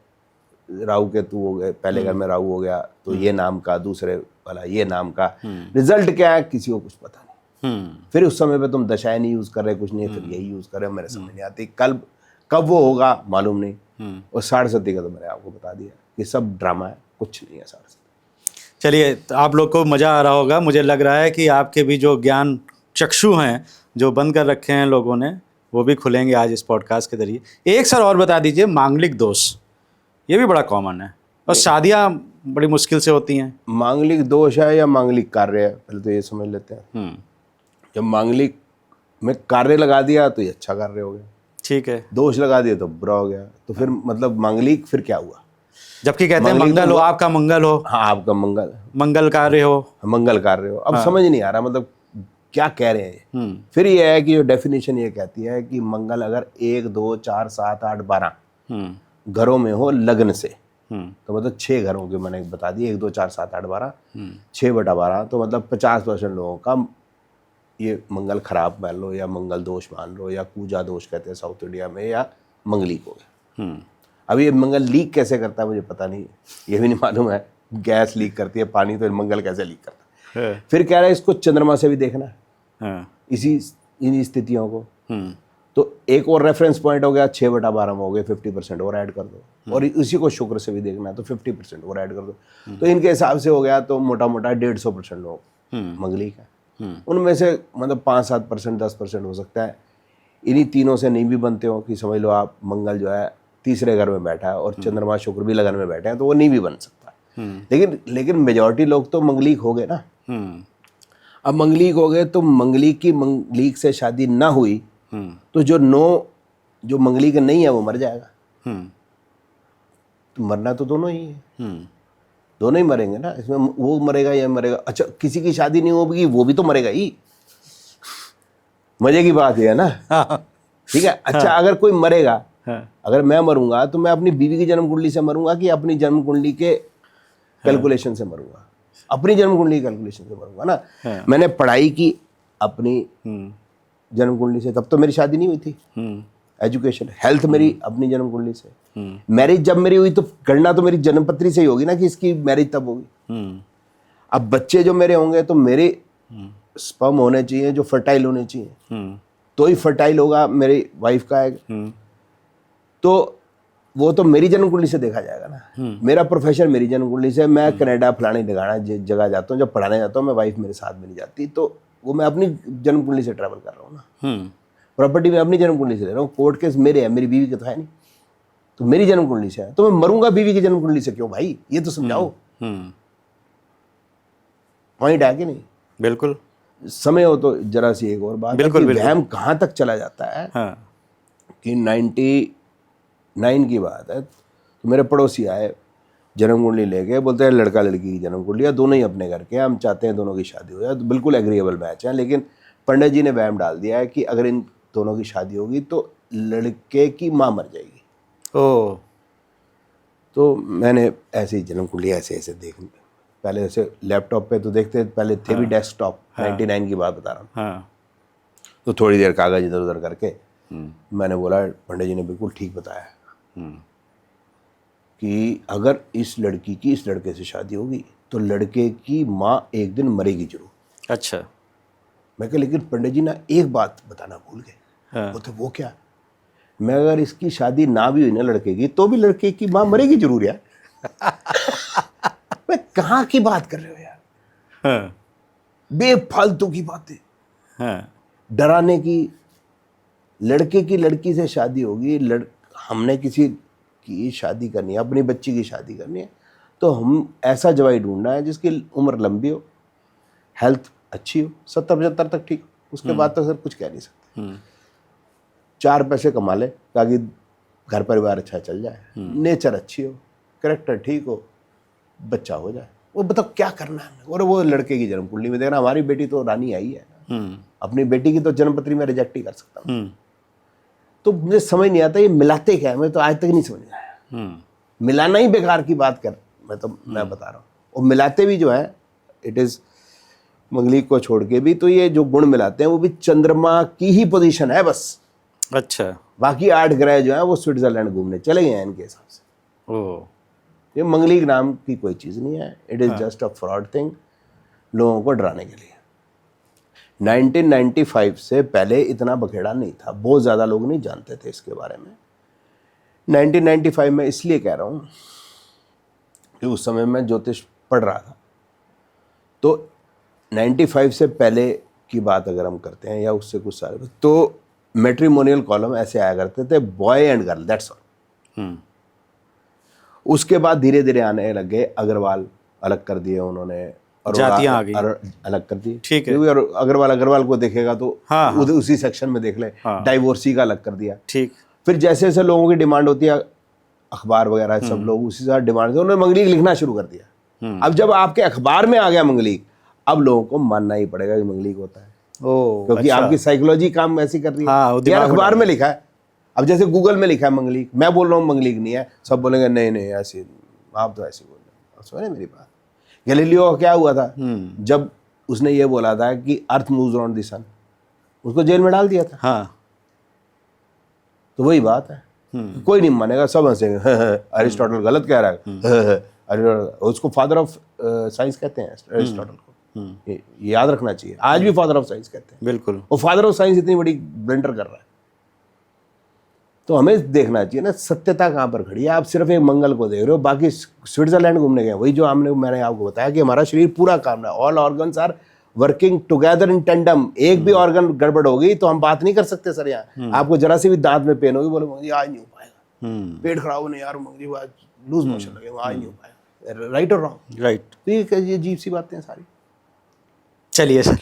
राहु केतु हो गए, पहले घर में राहु हो गया तो ये नाम का, दूसरे वाला ये नाम का। रिजल्ट क्या है किसी को कुछ पता नहीं। फिर उस समय पे तुम दशाएं नहीं यूज कर रहे, कुछ नहीं, फिर यही यूज कर रहे हो, मेरे समझ नहीं आती। कब वो होगा मालूम नहीं। और 7.5 का तो मैंने आपको बता दिया कि सब ड्रामा है, कुछ नहीं है 7.5। चलिए, तो आप लोग को मज़ा आ रहा होगा। मुझे लग रहा है कि आपके भी जो ज्ञान चक्षु हैं जो बंद कर रखे हैं लोगों ने, वो भी खुलेंगे आज इस पॉडकास्ट के जरिए। एक सर और बता दीजिए, मांगलिक दोष, ये भी बड़ा कॉमन है और शादियाँ बड़ी मुश्किल से होती हैं। मांगलिक दोष है या मांगलिक कार्य है, पहले तो ये समझ लेते हैं। जब मांगलिक में कार्य लगा दिया तो ये अच्छा कार्य हो गया, ठीक है। दोष लगा दिया तो बुरा हो गया। तो फिर मतलब मांगलिक फिर क्या हुआ? जबकि कहते हैं मंगल हो, आपका मंगल हो। हाँ, आपका मंगल कार्य हो, मंगल कार्य हो। अब समझ नहीं आ रहा मतलब क्या कह रहे हैं। फिर ये है कि जो डेफिनेशन ये कहती है कि मंगल अगर 1, 2, 4, 7, 8, 12 घरों में हो लग्न से, तो मतलब 6 घरों के मैंने बता दिए, 1, 2, 4, 7, 8, 12, 6/12, तो मतलब 50% लोगों का ये मंगल खराब मान लो, या मंगल दोष मान लो, या पूजा दोष कहते हैं साउथ इंडिया में, या मंगलिक हो गया। अब ये मंगल लीक कैसे करता है मुझे पता नहीं, ये भी नहीं मालूम है। गैस लीक करती है, पानी, तो मंगल कैसे लीक करता है? फिर कह रहा है इसको चंद्रमा से भी देखना है, इसी इन स्थितियों को। तो एक और रेफरेंस पॉइंट हो गया 6/12 में हो गए, 50% और ऐड कर दो, और इसी को शुक्र से भी देखना है तो 50% और ऐड कर दो, तो इनके हिसाब से हो गया तो मोटा मोटा 150% लोग मंगलिक है। उनमें से मतलब 5-7%, 10% हो सकता है इन्हीं तीनों से नहीं भी बनते हो, कि समझ लो आप मंगल जो है तीसरे घर में बैठा है और चंद्रमा शुक्र भी लगन में बैठे हैं, तो वो नहीं भी बन सकता। लेकिन मेजॉरिटी लोग तो मंगलिक हो गए ना। अब मंगलिक हो गए तो मंगलिक से शादी ना हुई तो जो मंगलिक नहीं है वो मर जाएगा। तो मरना तो दोनों ही है, दोनों ही मरेंगे ना, इसमें वो मरेगा या मरेगा। अच्छा, किसी की शादी नहीं होगी वो भी तो मरेगा ही, मजे की बात है ना। ठीक है। अच्छा, अगर कोई मरेगा, अगर मैं मरूंगा तो मैं अपनी बीवी की जन्म कुंडली से मरूंगा कि अपनी जन्म कुंडली के कैलकुलेशन से मरूंगा? अपनी जन्म कुंडली के कैलकुलेशन से मरूंगा ना। मैंने पढ़ाई की अपनी जन्म कुंडली से, तब तो मेरी शादी नहीं हुई थी। एजुकेशन, हेल्थ मेरी अपनी जन्म कुंडली से। मैरिज जब मेरी हुई तो गणना तो मेरी जन्मपत्री से ही होगी ना कि इसकी मैरिज तब होगी। अब बच्चे जो मेरे होंगे तो मेरे स्पर्म होने चाहिए जो फर्टाइल होने चाहिए, तो ही फर्टाइल होगा मेरी वाइफ का एग। तो वो तो मेरी जन्म कुंडली से देखा जाएगा ना। मेरा प्रोफेशन मेरी जन्म कुंडली से, मैं कनाडा फलानी जगह जाता हूँ, जब पढ़ाने जाता हूँ मैं, वाइफ मेरे साथ में नहीं जाती, तो वो मैं अपनी जन्म कुंडली से ट्रैवल कर रहा हूँ ना। प्रॉपर्टी में अपनी जन्म कुंडली से ले रहा हूँ, कोर्ट केस मेरे है, मेरी बीवी के तो है नहीं, तो मेरी जन्म कुंडली से है, तो मैं मरूंगा बीवी की जन्म कुंडली से क्यों भाई? ये तो समझाओ। पॉइंट है कि नहीं? बिल्कुल। समय हो तो जरा सी एक और बात, बिल्कुल वहम कहाँ तक चला जाता है। कि 99 की बात है, तो मेरे पड़ोसी आए जन्म कुंडली लेके, बोलते हैं लड़का लड़की की जन्म कुंडली दोनों ही अपने घर के, हम चाहते हैं दोनों की शादी हो जाए। तो बिल्कुल एग्रीएबल मैच है, लेकिन पंडित जी ने वहम डाल दिया है कि अगर इन दोनों की शादी होगी तो लड़के की माँ मर जाएगी। ओह। तो मैंने ऐसे ही जन्म कुंडली ऐसे देख, पहले ऐसे लैपटॉप पे तो देखते, पहले थे भी डेस्कटॉप, 99 की बात बता रहा हूँ। तो थोड़ी देर कागज इधर उधर करके मैंने बोला, पंडित जी ने बिल्कुल ठीक बताया कि अगर इस लड़की की इस लड़के से शादी होगी तो लड़के की माँ एक दिन मरेगी जरूर। अच्छा। मैं कहा लेकिन पंडित जी ना एक बात बताना भूल गए। बोलते वो क्या? मैं अगर इसकी शादी ना भी हुई ना लड़के की, तो भी लड़के की माँ मरेगी जरूर यार। मैं कहाँ की बात कर रहे हो यार? बेफालतू की बातें, डराने की। लड़के की लड़की से शादी होगी, हमने किसी की शादी करनी है, अपनी बच्ची की शादी करनी है, तो हम ऐसा जवाई ढूंढना है जिसकी उम्र लंबी हो, हेल्थ अच्छी हो, 70-75 तक ठीक, उसके बाद तो सर कुछ कह नहीं सकते। 4 पैसे कमा ले ताकि घर परिवार अच्छा चल जाए, नेचर अच्छी हो, कैरेक्टर ठीक हो, बच्चा हो जाए। वो बताओ क्या करना है? और वो लड़के की जन्म कुंडली में देखना, हमारी बेटी तो रानी आई है, अपनी बेटी की तो जन्मपत्री में रिजेक्ट ही कर सकता हूँ। तो मुझे समझ नहीं आता ये मिलाते क्या है, मैं तो आज तक नहीं समझ आया। मिलाना ही बेकार की बात कर, मैं बता रहा हूँ। और मिलाते भी जो है, इट इज मंगलिक को छोड़ के भी, तो ये जो गुण मिलाते हैं वो भी चंद्रमा की ही पोजीशन है बस। अच्छा। बाकी 8 ग्रह जो है वो स्विट्जरलैंड घूमने चले गए हैं इनके हिसाब से। ओह। ये मंगलिक नाम की कोई चीज़ नहीं है, it is just a fraud thing, लोगों को डराने के लिए। 1995 से पहले इतना बखेड़ा नहीं था, बहुत ज़्यादा लोग नहीं जानते थे इसके बारे में। 1995 में इसलिए कह रहा हूँ कि उस समय मैं ज्योतिष पढ़ रहा था, तो 95 से पहले की बात अगर हम करते हैं या उससे कुछ साल, तो मैट्रिमोनियल कॉलम ऐसे आया करते थे, boy and girl, that's all. उसके बाद धीरे धीरे आने लग गए, अग्रवाल अलग कर दिए उन्होंने, और जातियां आ गई, अलग कर दी। ठीक है। और अग्रवाल को देखेगा तो उसी सेक्शन में देख ले। डाइवोर्सी का अलग कर दिया। ठीक। फिर जैसे जैसे लोगों की डिमांड होती है, अखबार वगैरह सब लोग उसी साथ डिमांड, उन्होंने मंगलिक लिखना शुरू कर दिया। अब जब आपके अखबार में आ गया मंगलिक, अब लोगों को मानना ही पड़ेगा कि मंगलिक होता है। क्योंकि आपकी साइकोलॉजी काम ऐसी कर रही है। यार अखबार में लिखा है, अब जैसे गूगल में लिखा है मंगलिक, मैं बोल रहा हूँ मंगलिक नहीं है, सब बोलेंगे नहीं नहीं ऐसी, आप तो ऐसी बोल रहे हैं। सुने मेरी बात, गैलीलियो का क्या हुआ था जब उसने ये बोला था कि अर्थ मूव्स अराउंड द सन, उसको जेल में डाल दिया था। हाँ। तो वही बात है, कोई नहीं मानेगा, सब हंसेंगे, अरिस्टोटल गलत कह रहा है, उसको फादर ऑफ साइंस कहते हैं अरिस्टोटल को, ये याद रखना चाहिए। आज भी फादर ऑफ साइंस कहते हैं। बिल्कुल। और फादर ऑफ साइंस इतनी बड़ी ब्लेंडर कर रहा है, तो हमें देखना चाहिए ना सत्यता कहाँ पर खड़ी है। आप सिर्फ एक मंगल को देख रहे हो, बाकी स्विट्जरलैंड घूमने गए, वही जो मैंने आपको बताया कि हमारा शरीर पूरा काम है, all organs are working together in tandem. एक भी ऑर्गन गड़बड़ होगी तो हम बात नहीं कर सकते सर। यहाँ आपको जरा सी भी दांत में पेन होगी, बोले मुझे आज नहीं हो पाएगा, पेट खराब होने यार मुझे आज लूज मोशन लगे, आज नहीं हो पाएगा। राइट और रॉन्ग? राइट। तो ये अजीब सी बातें हैं सारी। चलिए सर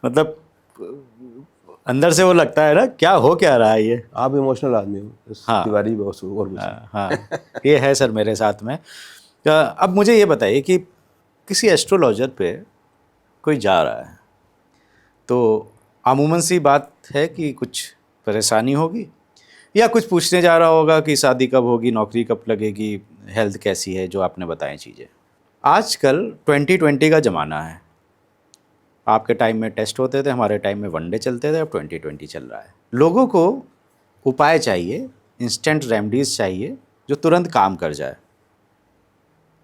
मतलब अंदर से वो लगता है ना, क्या हो क्या रहा है ये। आप इमोशनल आदमी हो। हाँ। तिवारी और कुछ। हाँ ये है सर मेरे साथ में। अब मुझे ये बताइए कि किसी एस्ट्रोलॉजर पे कोई जा रहा है तो अमूमन सी बात है कि कुछ परेशानी होगी, या कुछ पूछने जा रहा होगा कि शादी कब होगी, नौकरी कब लगेगी, हेल्थ कैसी है, जो आपने बताई चीज़ें। आजकल 2020 का ज़माना है। आपके टाइम में टेस्ट होते थे, हमारे टाइम में वनडे चलते थे, अब 2020 चल रहा है। लोगों को उपाय चाहिए, इंस्टेंट रेमडीज़ चाहिए जो तुरंत काम कर जाए।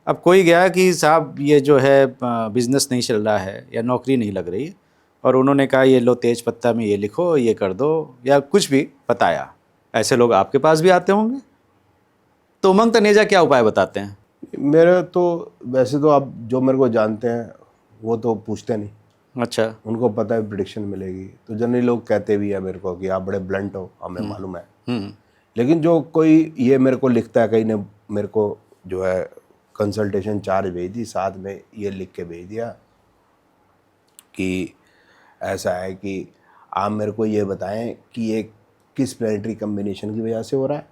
अब कोई गया कि साहब ये जो है बिज़नेस नहीं चल रहा है या नौकरी नहीं लग रही, और उन्होंने कहा ये लो तेज पत्ता में ये लिखो, ये कर दो, या कुछ भी बताया। ऐसे लोग आपके पास भी आते होंगे, तो उमंग तनेजा क्या उपाय बताते हैं? मेरे तो वैसे तो आप जो मेरे को जानते हैं वो तो पूछते नहीं। अच्छा। उनको पता है प्रिडिक्शन मिलेगी, तो जनरली लोग कहते भी है मेरे को कि आप बड़े ब्लंट हो, हमें मालूम है। लेकिन जो कोई ये मेरे को लिखता है, कहीं ने मेरे को जो है कंसल्टेशन चार्ज भेज दी, साथ में ये लिख के भेज दिया कि ऐसा है कि आप मेरे को ये बताएं कि ये किस प्लेनेटरी कम्बिनेशन की वजह से हो रहा है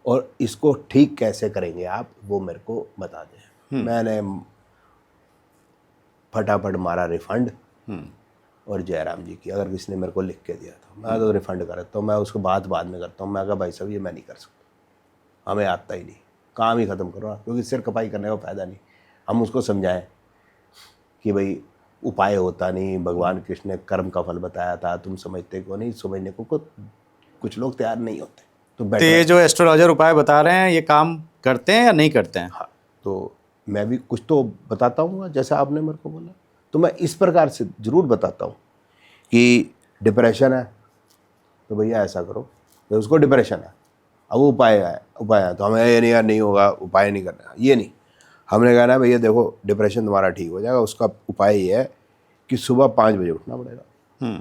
और इसको ठीक कैसे करेंगे आप, वो मेरे को बता दें। मैंने फटाफट मारा रिफंड, और जयराम जी की अगर किसी ने मेरे को लिख के दिया तो मैं तो रिफंड करता हूँ। मैं उसको बाद में करता हूँ। मैं कहा भाई साहब ये मैं नहीं कर सकता, हमें आता ही नहीं, काम ही ख़त्म करो, क्योंकि सिर खपाई करने का फ़ायदा नहीं। हम उसको समझाएं कि भाई उपाय होता नहीं, भगवान कृष्ण ने कर्म का फल बताया था, तुम समझते क्यों नहीं? समझने को कुछ लोग तैयार नहीं होते। तो ये जो एस्ट्रोलॉजर उपाय बता रहे हैं ये काम करते हैं या नहीं करते हैं? हाँ, तो मैं भी कुछ तो बताता हूँ, जैसे आपने मेरे को बोला, तो मैं इस प्रकार से ज़रूर बताता हूँ कि डिप्रेशन है तो भैया ऐसा करो, तो उसको डिप्रेशन है, अब वो उपाय है तो हमें ये नहीं यार नहीं होगा, उपाय नहीं करना, ये नहीं। हमने कहा ना भैया देखो डिप्रेशन तुम्हारा ठीक हो जाएगा, उसका उपाय ये है कि सुबह 5 बजे उठना पड़ेगा,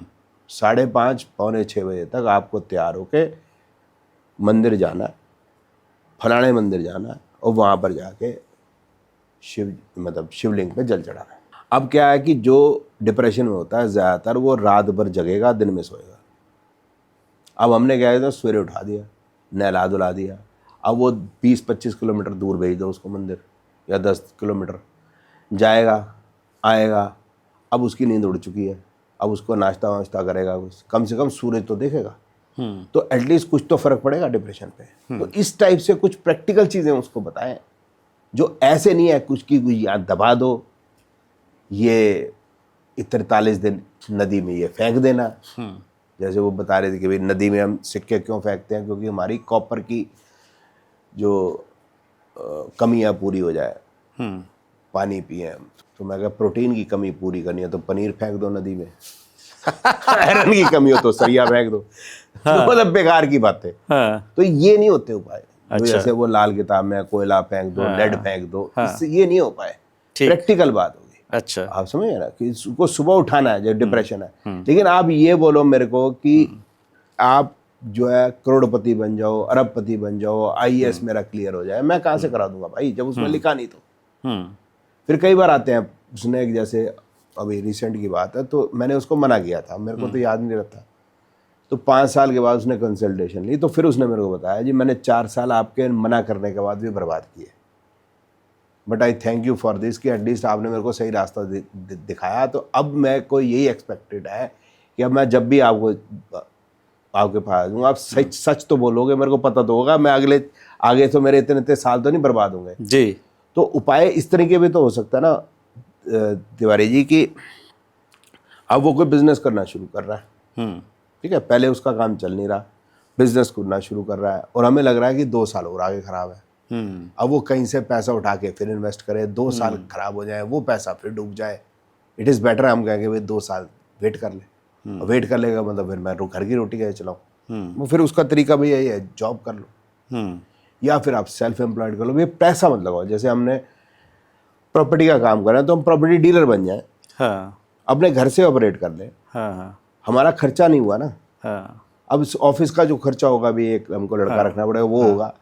5:30 पौने 6 बजे तक आपको तैयार होके मंदिर जाना है, फलाने मंदिर जाना है, और वहाँ पर जाके शिवलिंग पे जल चढ़ाना है। अब क्या है कि जो डिप्रेशन में होता है ज़्यादातर वो रात भर जगेगा, दिन में सोएगा। अब हमने क्या है तो सवेरे उठा दिया, नहला धुला दिया, अब वो 20-25 किलोमीटर दूर भेज दो उसको मंदिर, या 10 किलोमीटर जाएगा आएगा, अब उसकी नींद उड़ चुकी है, अब उसको नाश्ता वाश्ता करेगा, कम से कम सूरज तो देखेगा, तो एटलीस्ट कुछ तो फर्क पड़ेगा डिप्रेशन पे। तो इस टाइप से कुछ प्रैक्टिकल चीज़ें उसको बताएं, जो ऐसे नहीं है कुछ की कुछ याद दबा दो, ये 43 दिन नदी में ये फेंक देना। जैसे वो बता रहे थे कि भाई नदी में हम सिक्के क्यों फेंकते हैं, क्योंकि हमारी कॉपर की जो कमियां पूरी हो जाए, पानी पिए हम। तो मैं कहा प्रोटीन की कमी पूरी करनी है तो पनीर फेंक दो नदी में, आयरन की कमी हो तो सरिया फेंक दो। तो मतलब बेकार की बात है। तो ये नहीं होते उपाय। अच्छा। जैसे वो लाल किताब में कोयला फेंक दो, लेड फेंक दो, इससे ये नहीं हो पाए। प्रैक्टिकल बात होगी। अच्छा, आप समझ ना कि उसको सुबह उठाना है जो डिप्रेशन है। लेकिन आप ये बोलो मेरे को कि आप जो है करोड़पति बन जाओ, अरबपति बन जाओ, IAS मेरा क्लियर हो जाए, मैं कहाँ से करा दूंगा भाई जब उसमें लिखा नहीं तो। फिर कई बार आते हैं, उसने एक जैसे अभी रिसेंट की बात है तो मैंने उसको मना किया था, मेरे को तो याद नहीं रहता, तो 5 साल के बाद उसने कंसल्टेशन ली, तो फिर उसने मेरे को बताया जी मैंने 4 साल आपके मना करने के बाद भी बर्बाद किए, but I thank you for this कि एटलीस्ट आपने मेरे को सही रास्ता दिखाया। तो अब मैं को यही एक्सपेक्टेड है कि अब मैं जब भी आपके पास दूँगा, आप सच तो बोलोगे, मेरे को पता तो होगा, मैं आगे तो मेरे इतने साल तो नहीं बर्बाद होंगे जी। तो उपाय इस तरीके भी तो हो सकता है ना तिवारी जी कि अब वो कोई बिजनेस करना शुरू कर रहा है, ठीक है, पहले उसका काम चल नहीं रहा, बिजनेस करना शुरू कर रहा है और हमें लग रहा है कि 2 साल और आगे खराब है। अब वो कहीं से पैसा उठा के फिर इन्वेस्ट करे, 2 साल खराब हो जाए, वो पैसा फिर डूब जाए। इट इज़ बेटर हम कहेंगे भाई 2 साल वेट कर ले, और वेट कर लेगा मतलब फिर मैं घर की रोटी कैसे चलाऊँ, वो फिर उसका तरीका भी यही है, जॉब कर लो या फिर आप सेल्फ एम्प्लॉयड कर लो, ये पैसा मत लगाओ। जैसे हमने प्रॉपर्टी का काम कर रहे हैं तो हम प्रॉपर्टी डीलर बन जाएं, हाँ अपने घर से ऑपरेट कर लें, हाँ हमारा खर्चा नहीं हुआ ना। हाँ अब इस ऑफिस का जो खर्चा होगा भी, एक हमको लड़का रखना पड़ेगा, वो होगा।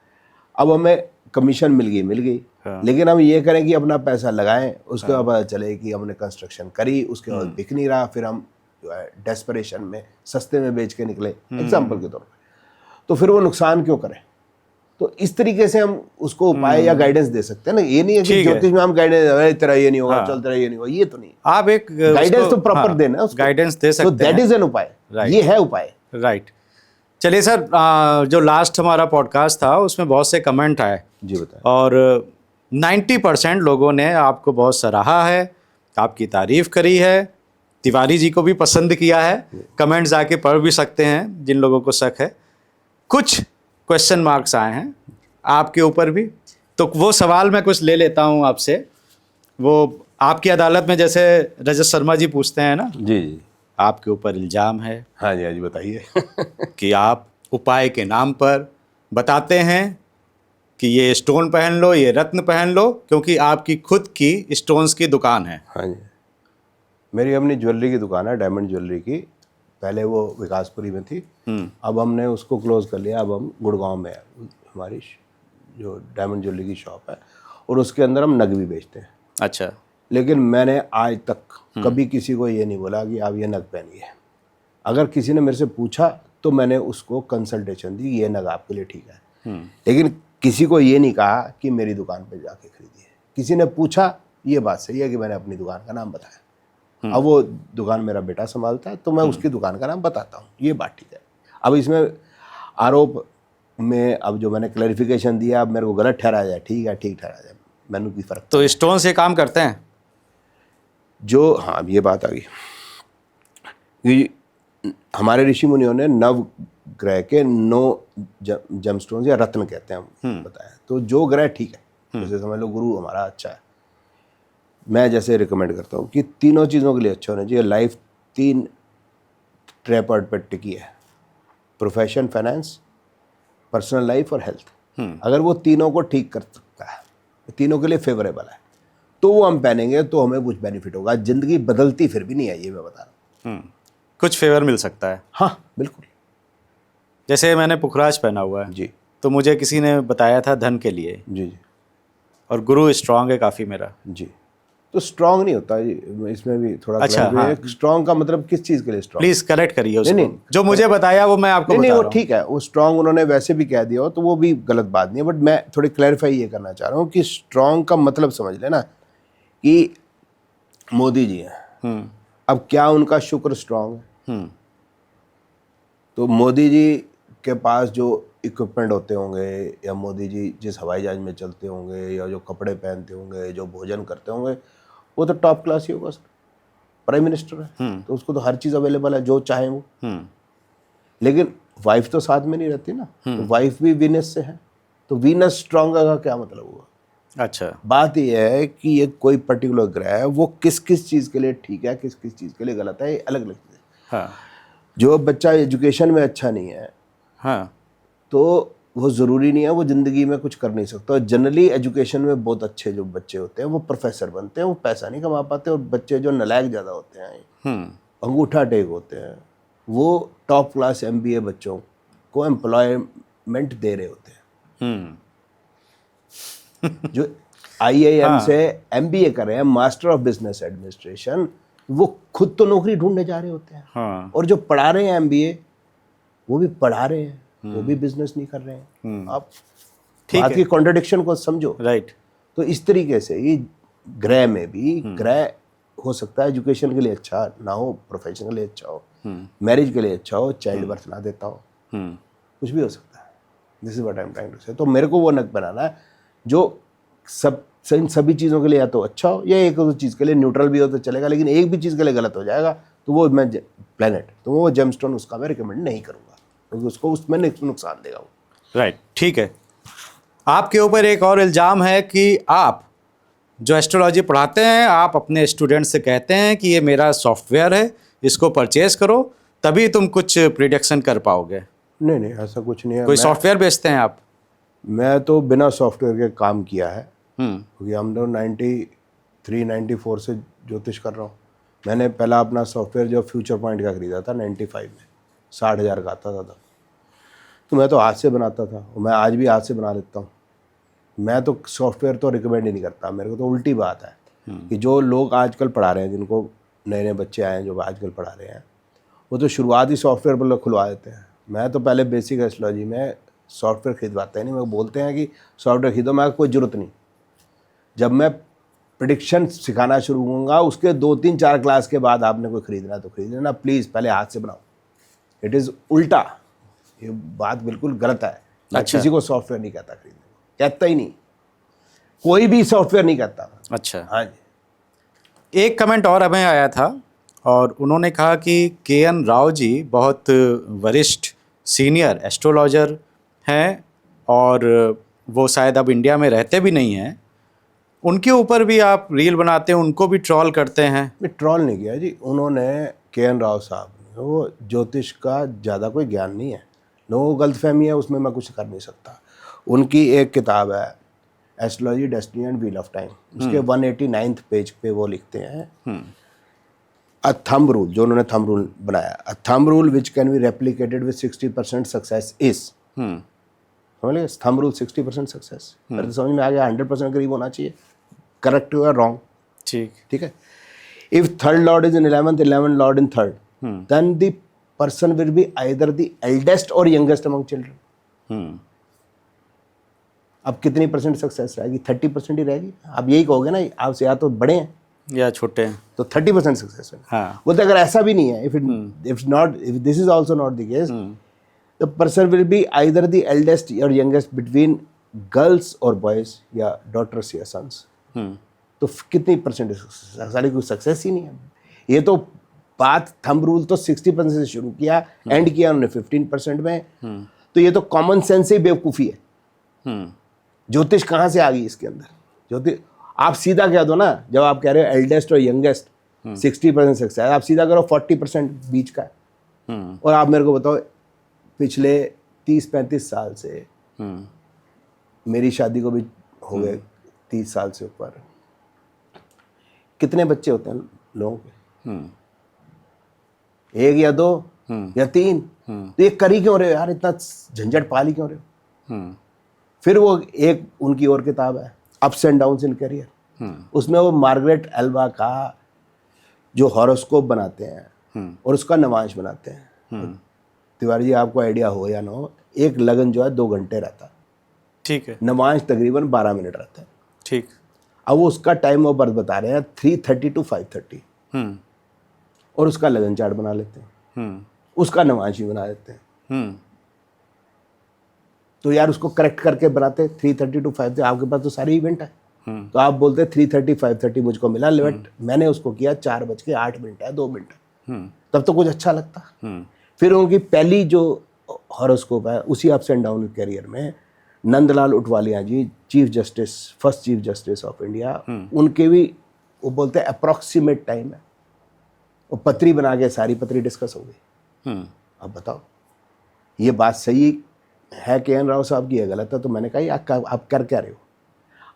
अब हमें कमीशन मिल गई, लेकिन हम ये करें कि अपना पैसा लगाएं, उसके बाद पता चले कि हमने कंस्ट्रक्शन करी, उसके बाद बिक नहीं रहा, फिर हम जो है डेस्परेशन में सस्ते में बेच के निकले, एग्जाम्पल के तौर पर, तो फिर वो नुकसान क्यों करें। तो इस तरीके से हम उसको उपाय या गाइडेंस दे सकते हैं ना। ये नहीं है कि ज्योतिष में हम गाइडेंस, तेरा ये नहीं होगा, चल तेरा ये नहीं होगा, ये तो नहीं। आप एक गाइडेंस तो प्रॉपर देना, गाइडेंस दे सकते हैं, दैट इज एन उपाय, ये है उपाय। राइट। चलिए सर, जो लास्ट हमारा पॉडकास्ट था उसमें बहुत से कमेंट आए जी बताएं। और 90% लोगों ने आपको बहुत सराहा है, आपकी तारीफ करी है, तिवारी जी को भी पसंद किया है। कमेंट्स आके पढ़ भी सकते हैं जिन लोगों को शक है। कुछ क्वेश्चन मार्क्स आए हैं आपके ऊपर भी, तो वो सवाल मैं कुछ ले लेता हूँ आपसे। वो आपकी अदालत में जैसे रजत शर्मा जी पूछते हैं ना, जी आपके ऊपर इल्ज़ाम है, हाँ जी बताइए कि आप उपाय के नाम पर बताते हैं कि ये स्टोन पहन लो, ये रत्न पहन लो, क्योंकि आपकी खुद की स्टोन्स की दुकान है। हाँ जी, मेरी अपनी ज्वेलरी की दुकान है, डायमंड ज्वेलरी की। पहले वो विकासपुरी में थी, अब हमने उसको क्लोज कर लिया। अब हम गुड़गांव में है हमारी जो डायमंड ज्वेलरी की शॉप है, और उसके अंदर हम नग भी बेचते हैं। अच्छा। लेकिन मैंने आज तक कभी किसी को ये नहीं बोला कि आप ये नग पहनिए। अगर किसी ने मेरे से पूछा तो मैंने उसको कंसल्टेशन दी, ये नग आपके लिए ठीक है। लेकिन किसी को ये नहीं कहा कि मेरी दुकान पे जाके खरीदिए। किसी ने पूछा, ये बात सही है कि मैंने अपनी दुकान का नाम बताया। अब वो दुकान मेरा बेटा संभालता है, तो मैं उसकी दुकान का नाम बताता हूँ, ये बात ठीक है। अब इसमें आरोप में अब जो मैंने क्लैरिफिकेशन दिया, अब मेरे को गलत ठहराया जाए, ठीक है, ठीक ठहराया जाए, मैंने की फ़र्क। तो स्टोन से काम करते हैं जो, हाँ अब ये बात आ गई कि हमारे ऋषि मुनियों ने नव ग्रह के 9 जेमस्टोन्स या रत्न कहते हैं हम बताया। तो जो ग्रह ठीक है, जैसे समझ लो गुरु हमारा अच्छा है, मैं जैसे रिकमेंड करता हूँ कि तीनों चीज़ों के लिए अच्छा होना चाहिए। लाइफ 3 ट्राइपॉड पर टिकी है, प्रोफेशन, फाइनेंस, पर्सनल लाइफ और हेल्थ। अगर वो तीनों को ठीक कर सकता है, तीनों के लिए फेवरेबल है, तो वो हम पहनेंगे तो हमें कुछ बेनिफिट होगा। ज़िंदगी बदलती फिर भी नहीं है, ये मैं बता रहा हूँ। कुछ फेवर मिल सकता है। हाँ बिल्कुल। जैसे मैंने पुखराज पहना हुआ है जी, तो मुझे किसी ने बताया था धन के लिए, जी और गुरु स्ट्रांग है काफ़ी मेरा। जी। तो स्ट्रांग नहीं होता जी, इसमें भी थोड़ा अच्छा, हाँ। स्ट्रांग का मतलब किस चीज़ के लिए स्ट्रांग? प्लीज़ करेक्ट करिए उसको। नहीं, जो मुझे बताया वो मैं आपको नहीं, बता वो रहा हूँ। ठीक है, वो स्ट्रांग उन्होंने वैसे भी कह दिया हो तो वो भी गलत बात नहीं है। बट मैं थोड़ी क्लैरिफाई ये करना चाह रहा हूँ कि स्ट्रांग का मतलब समझ लेना कि मोदी जी हैं, अब क्या उनका शुक्र स्ट्रांग है? तो मोदी जी के पास जो इक्विपमेंट होते होंगे, या मोदी जी जिस हवाई जहाज में चलते होंगे, या जो कपड़े पहनते होंगे, जो भोजन करते होंगे, वो तो टॉप क्लास ही होगा सर। प्राइम मिनिस्टर है तो उसको तो हर चीज़ अवेलेबल है, जो चाहे वो। लेकिन वाइफ तो साथ में नहीं रहती ना, तो वाइफ भी वीनस से है, तो वीनस स्ट्रांग का क्या मतलब हुआ? अच्छा। बात यह है कि ये कोई पर्टिकुलर ग्रह है, वो किस किस चीज़ के लिए ठीक है, किस किस चीज़ के लिए गलत है, ये अलग अलग चीज़ है। हाँ जो बच्चा एजुकेशन में अच्छा नहीं है, हाँ, तो वो ज़रूरी नहीं है वो ज़िंदगी में कुछ कर नहीं सकता। जनरली एजुकेशन में बहुत अच्छे जो बच्चे होते हैं वो प्रोफेसर बनते हैं, वो पैसा नहीं कमा पाते। और बच्चे जो नालायक ज़्यादा होते हैं, अंगूठा टेक होते हैं, वो टॉप क्लास MBA बच्चों को एम्प्लॉयमेंट दे रहे होते हैं। जो IIM से MBA कर रहे हैं, मास्टर ऑफ बिजनेस एडमिनिस्ट्रेशन, वो खुद तो नौकरी ढूंढने जा रहे होते हैं। हाँ। और जो पढ़ा रहे हैं MBA, वो भी पढ़ा रहे हैं, वो भी बिजनेस नहीं कर रहे हैं। आप बात की कॉन्ट्रडिक्शन को समझो। राइट। तो इस तरीके से ये ग्रह में भी, ग्रह हो सकता है एजुकेशन के लिए अच्छा ना हो, प्रोफेशन के लिए अच्छा हो, मैरिज के लिए अच्छा हो, चाइल्ड बर्थ ना देता हो, कुछ भी हो सकता है। This is what I am trying to say. तो मेरे को वो नग बनाना है जो इन सभी चीज़ों के लिए या तो अच्छा हो, या एक दो चीज़ के लिए न्यूट्रल भी हो तो चलेगा, लेकिन एक भी चीज़ के लिए गलत हो जाएगा तो वो मैं प्लेनेट, तो वो जेमस्टोन उसका मैं रिकमेंड नहीं करूँगा, क्योंकि उसको उसमें नुकसान देगा वो। राइट, ठीक है। आपके ऊपर एक और इल्ज़ाम है कि आप जो एस्ट्रोलॉजी पढ़ाते हैं, आप अपने स्टूडेंट से कहते हैं कि ये मेरा सॉफ्टवेयर है, इसको परचेज़ करो तभी तुम कुछ प्रिडिक्शन कर पाओगे। नहीं नहीं, ऐसा कुछ नहीं है। कोई सॉफ्टवेयर बेचते हैं आप? मैं तो बिना सॉफ्टवेयर के काम किया है, हम्म। क्योंकि हम लोग 93-94 से ज्योतिष कर रहा हूँ। मैंने पहला अपना सॉफ्टवेयर जो फ्यूचर पॉइंट का खरीदा था 95 में, 60,000 का आता था तब। तो मैं तो हाथ से बनाता था, और मैं आज भी हाथ से बना लेता हूँ। मैं तो सॉफ्टवेयर तो रिकमेंड ही नहीं करता। मेरे को तो उल्टी बात है कि जो लोग आजकल पढ़ा रहे हैं, जिनको नए नए बच्चे आए हैं जो आजकल पढ़ा रहे हैं, वो तो शुरुआती सॉफ्टवेयर पर लोग खुलवा देते हैं। मैं तो पहले बेसिक एस्ट्रोलॉजी में सॉफ्टवेयर खरीदवाते हैं नहीं। मैं बोलते हैं कि सॉफ्टवेयर खरीदो, मैं कोई ज़रूरत नहीं। जब मैं प्रेडिक्शन सिखाना शुरू करूँगा, उसके 2-3-4 क्लास के बाद आपने कोई खरीदना तो खरीद लेना, प्लीज़ पहले हाथ से बनाओ। इट इज़ उल्टा, ये बात बिल्कुल गलत है। मैं अच्छा। किसी को सॉफ्टवेयर नहीं कहता खरीदने को, कहता ही नहीं, कोई भी सॉफ्टवेयर नहीं कहता। अच्छा। हाँ जी। एक कमेंट और हमें आया था, और उन्होंने कहा कि KN राव जी बहुत वरिष्ठ सीनियर एस्ट्रोलॉजर हैं, और वो शायद अब इंडिया में रहते भी नहीं हैं। उनके ऊपर भी आप रील बनाते हैं, उनको भी ट्रॉल करते हैं? मैं ट्रॉल नहीं किया जी। उन्होंने KN राव साहब ने, वो ज्योतिष का ज़्यादा कोई ज्ञान नहीं है, लोगों को गलतफहमी है, उसमें मैं कुछ कर नहीं सकता। उनकी एक किताब है astrology destiny and wheel of time, उसके 189 पेज पे वो लिखते हैं अ थंब रूल, जो उन्होंने थंब रूल बनाया, अ thumb rule which can be replicated with 60% success is. समझ लिया, थंब रूल 60% सक्सेस। तो समझ में आ गया, 100% करीब होना चाहिए। करेक्ट या रॉन्ग? ठीक। ठीक है। If third lord is in 11th, 11th lord in third, then the person will be either the eldest or youngest among children. अब कितनी परसेंट सक्सेस रहेगी? 30% ही रहेगी। आप यही कहोगे ना, आपसे या तो बड़े हैं या छोटे हैं, तो 30% सक्सेस है। हाँ। बोलते अगर ऐसा भी नहीं है, if this is also not the case, the person will be either the eldest or youngest between girls or boys, या daughters या sons। तो कितनी परसेंट सारी कोई सक्सेस ही नहीं है। ये तो बात थंब रूल तो 60% से शुरू किया, एंड किया उन्होंने 15% में। तो ये तो कॉमन सेंस से बेवकूफ़ी है। ज्योतिष कहाँ से आ गई इसके अंदर? ज्योतिष आप सीधा कह दो ना, जब आप कह रहे हो एल्डेस्ट और यंगेस्ट 60% सक्सेस, आप सीधा करो 40% बीच का है। और आप मेरे को बताओ, पिछले 30-35 साल से मेरी शादी को भी हो गए 30 साल से ऊपर, कितने बच्चे होते हैं लोगों के? 1 या 2 या 3। तो ये करी क्यों रहे हो यार? इतना झंझट पाली क्यों रहे हो? फिर वो एक उनकी और किताब है ups and downs in career, उसमें वो मार्गरेट एल्वा का जो हॉरोस्कोप बनाते हैं और उसका नवांश बनाते हैं। तिवारी जी, आपको आइडिया हो या ना हो, एक लगन जो है 2 घंटे रहता है, ठीक है, नवांश तकरीबन 12 मिनट रहता है। ठीक। अब वो उसका टाइम ऑफ बर्थ बता रहे हैं 3:30 to 5:30, और उसका लगन चार्ट बना लेते हैं, उसका नवांश भी बना देते हैं। तो यार उसको करेक्ट करके बनाते 3:30 to 5:30, आपके पास तो सारे इवेंट है। तो आप बोलते 3:30 5:30 मुझको मिला लिमिट, मैंने उसको किया 4:08 है, 2 मिनट है, तब तो कुछ अच्छा लगता। फिर उनकी पहली जो हॉरोस्कोप है उसी अप्स एंड डाउन कैरियर में Nandlal Utwalia ji, chief justice, first chief justice of India, उनके भी वो बोलते हैं अप्रॉक्सीमेट टाइम है, वो पत्री बना के सारी पत्री डिस्कस हो गई। अब बताओ ये बात सही है KN राव साहब की, है गलत है? तो मैंने कहा आप कर क्या रहे हो?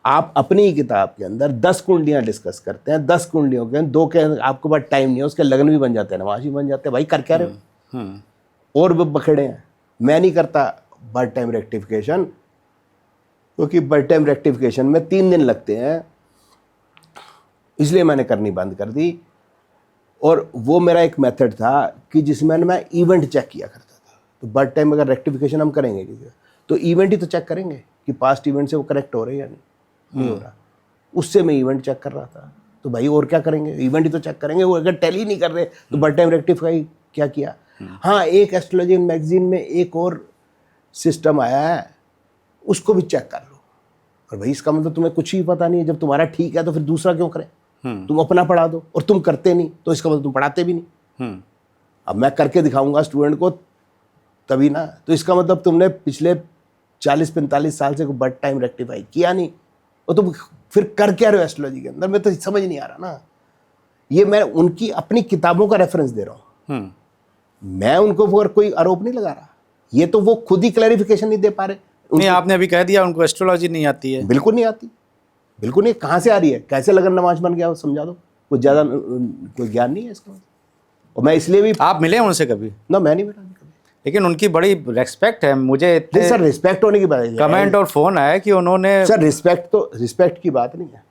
आप अपनी ही किताब के अंदर 10 कुंडलियां डिस्कस करते हैं, 10 कुंडलियों के 2 के आपके पास टाइम नहीं है, उसके लगन भी बन जाते हैं, नवाज भी बन जाते हैं, भाई कर क्या रहे हो? और वो बखेड़े हैं। मैं नहीं करता बर्थ टाइम रेक्टिफिकेशन, क्योंकि बर्थ टाइम रेक्टिफिकेशन में 3 दिन लगते हैं, इसलिए मैंने करनी बंद कर दी। और वो मेरा एक मेथड था कि जिसमें मैं इवेंट चेक किया करता था। तो बर्थ टाइम अगर रेक्टिफिकेशन हम करेंगे तो इवेंट ही तो चेक करेंगे कि पास्ट इवेंट से वो करेक्ट हो रहे हैं या नहीं हो रहा। उससे मैं इवेंट चेक कर रहा था। तो भाई और क्या करेंगे, इवेंट ही तो चेक करेंगे। वो अगर टैली नहीं कर रहे तो बर्थ टाइम रेक्टिफाई क्या किया। हाँ, एक एस्ट्रोलॉजी मैगजीन में एक और सिस्टम आया है, उसको भी चेक कर लो। और भाई इसका मतलब तुम्हें कुछ ही पता नहीं है। जब तुम्हारा ठीक है तो फिर दूसरा क्यों करें? तुम अपना पढ़ा दो, और तुम करते नहीं तो इसका मतलब तुम पढ़ाते भी नहीं। अब मैं करके दिखाऊंगा स्टूडेंट को तभी ना। तो इसका मतलब तुमने पिछले 40-45 साल से बर्थ टाइम रेक्टिफाई किया नहीं, और तुम फिर कर क्या रहे हो एस्ट्रोलॉजी के अंदर? मैं तो समझ नहीं आ रहा ना। ये मैं उनकी अपनी किताबों का रेफरेंस दे रहा हूँ, मैं उनको पर कोई आरोप नहीं लगा रहा। ये तो वो खुद ही क्लैरिफिकेशन नहीं दे पा रहे। नहीं, आपने अभी कह दिया उनको एस्ट्रोलॉजी नहीं आती है। बिल्कुल नहीं आती, बिल्कुल नहीं। कहाँ से आ रही है, कैसे लगन नमाज बन गया, वो समझा दो। कुछ ज़्यादा कोई ज्ञान नहीं है इसका। और मैं इसलिए भी, आप मिले उनसे कभी? ना मैं नहीं मिला कभी। लेकिन उनकी बड़ी रेस्पेक्ट है मुझे। नहीं सर, रिस्पेक्ट होने की बात है। कमेंट और फोन आया कि उन्होंने सर रिस्पेक्ट की बात नहीं है।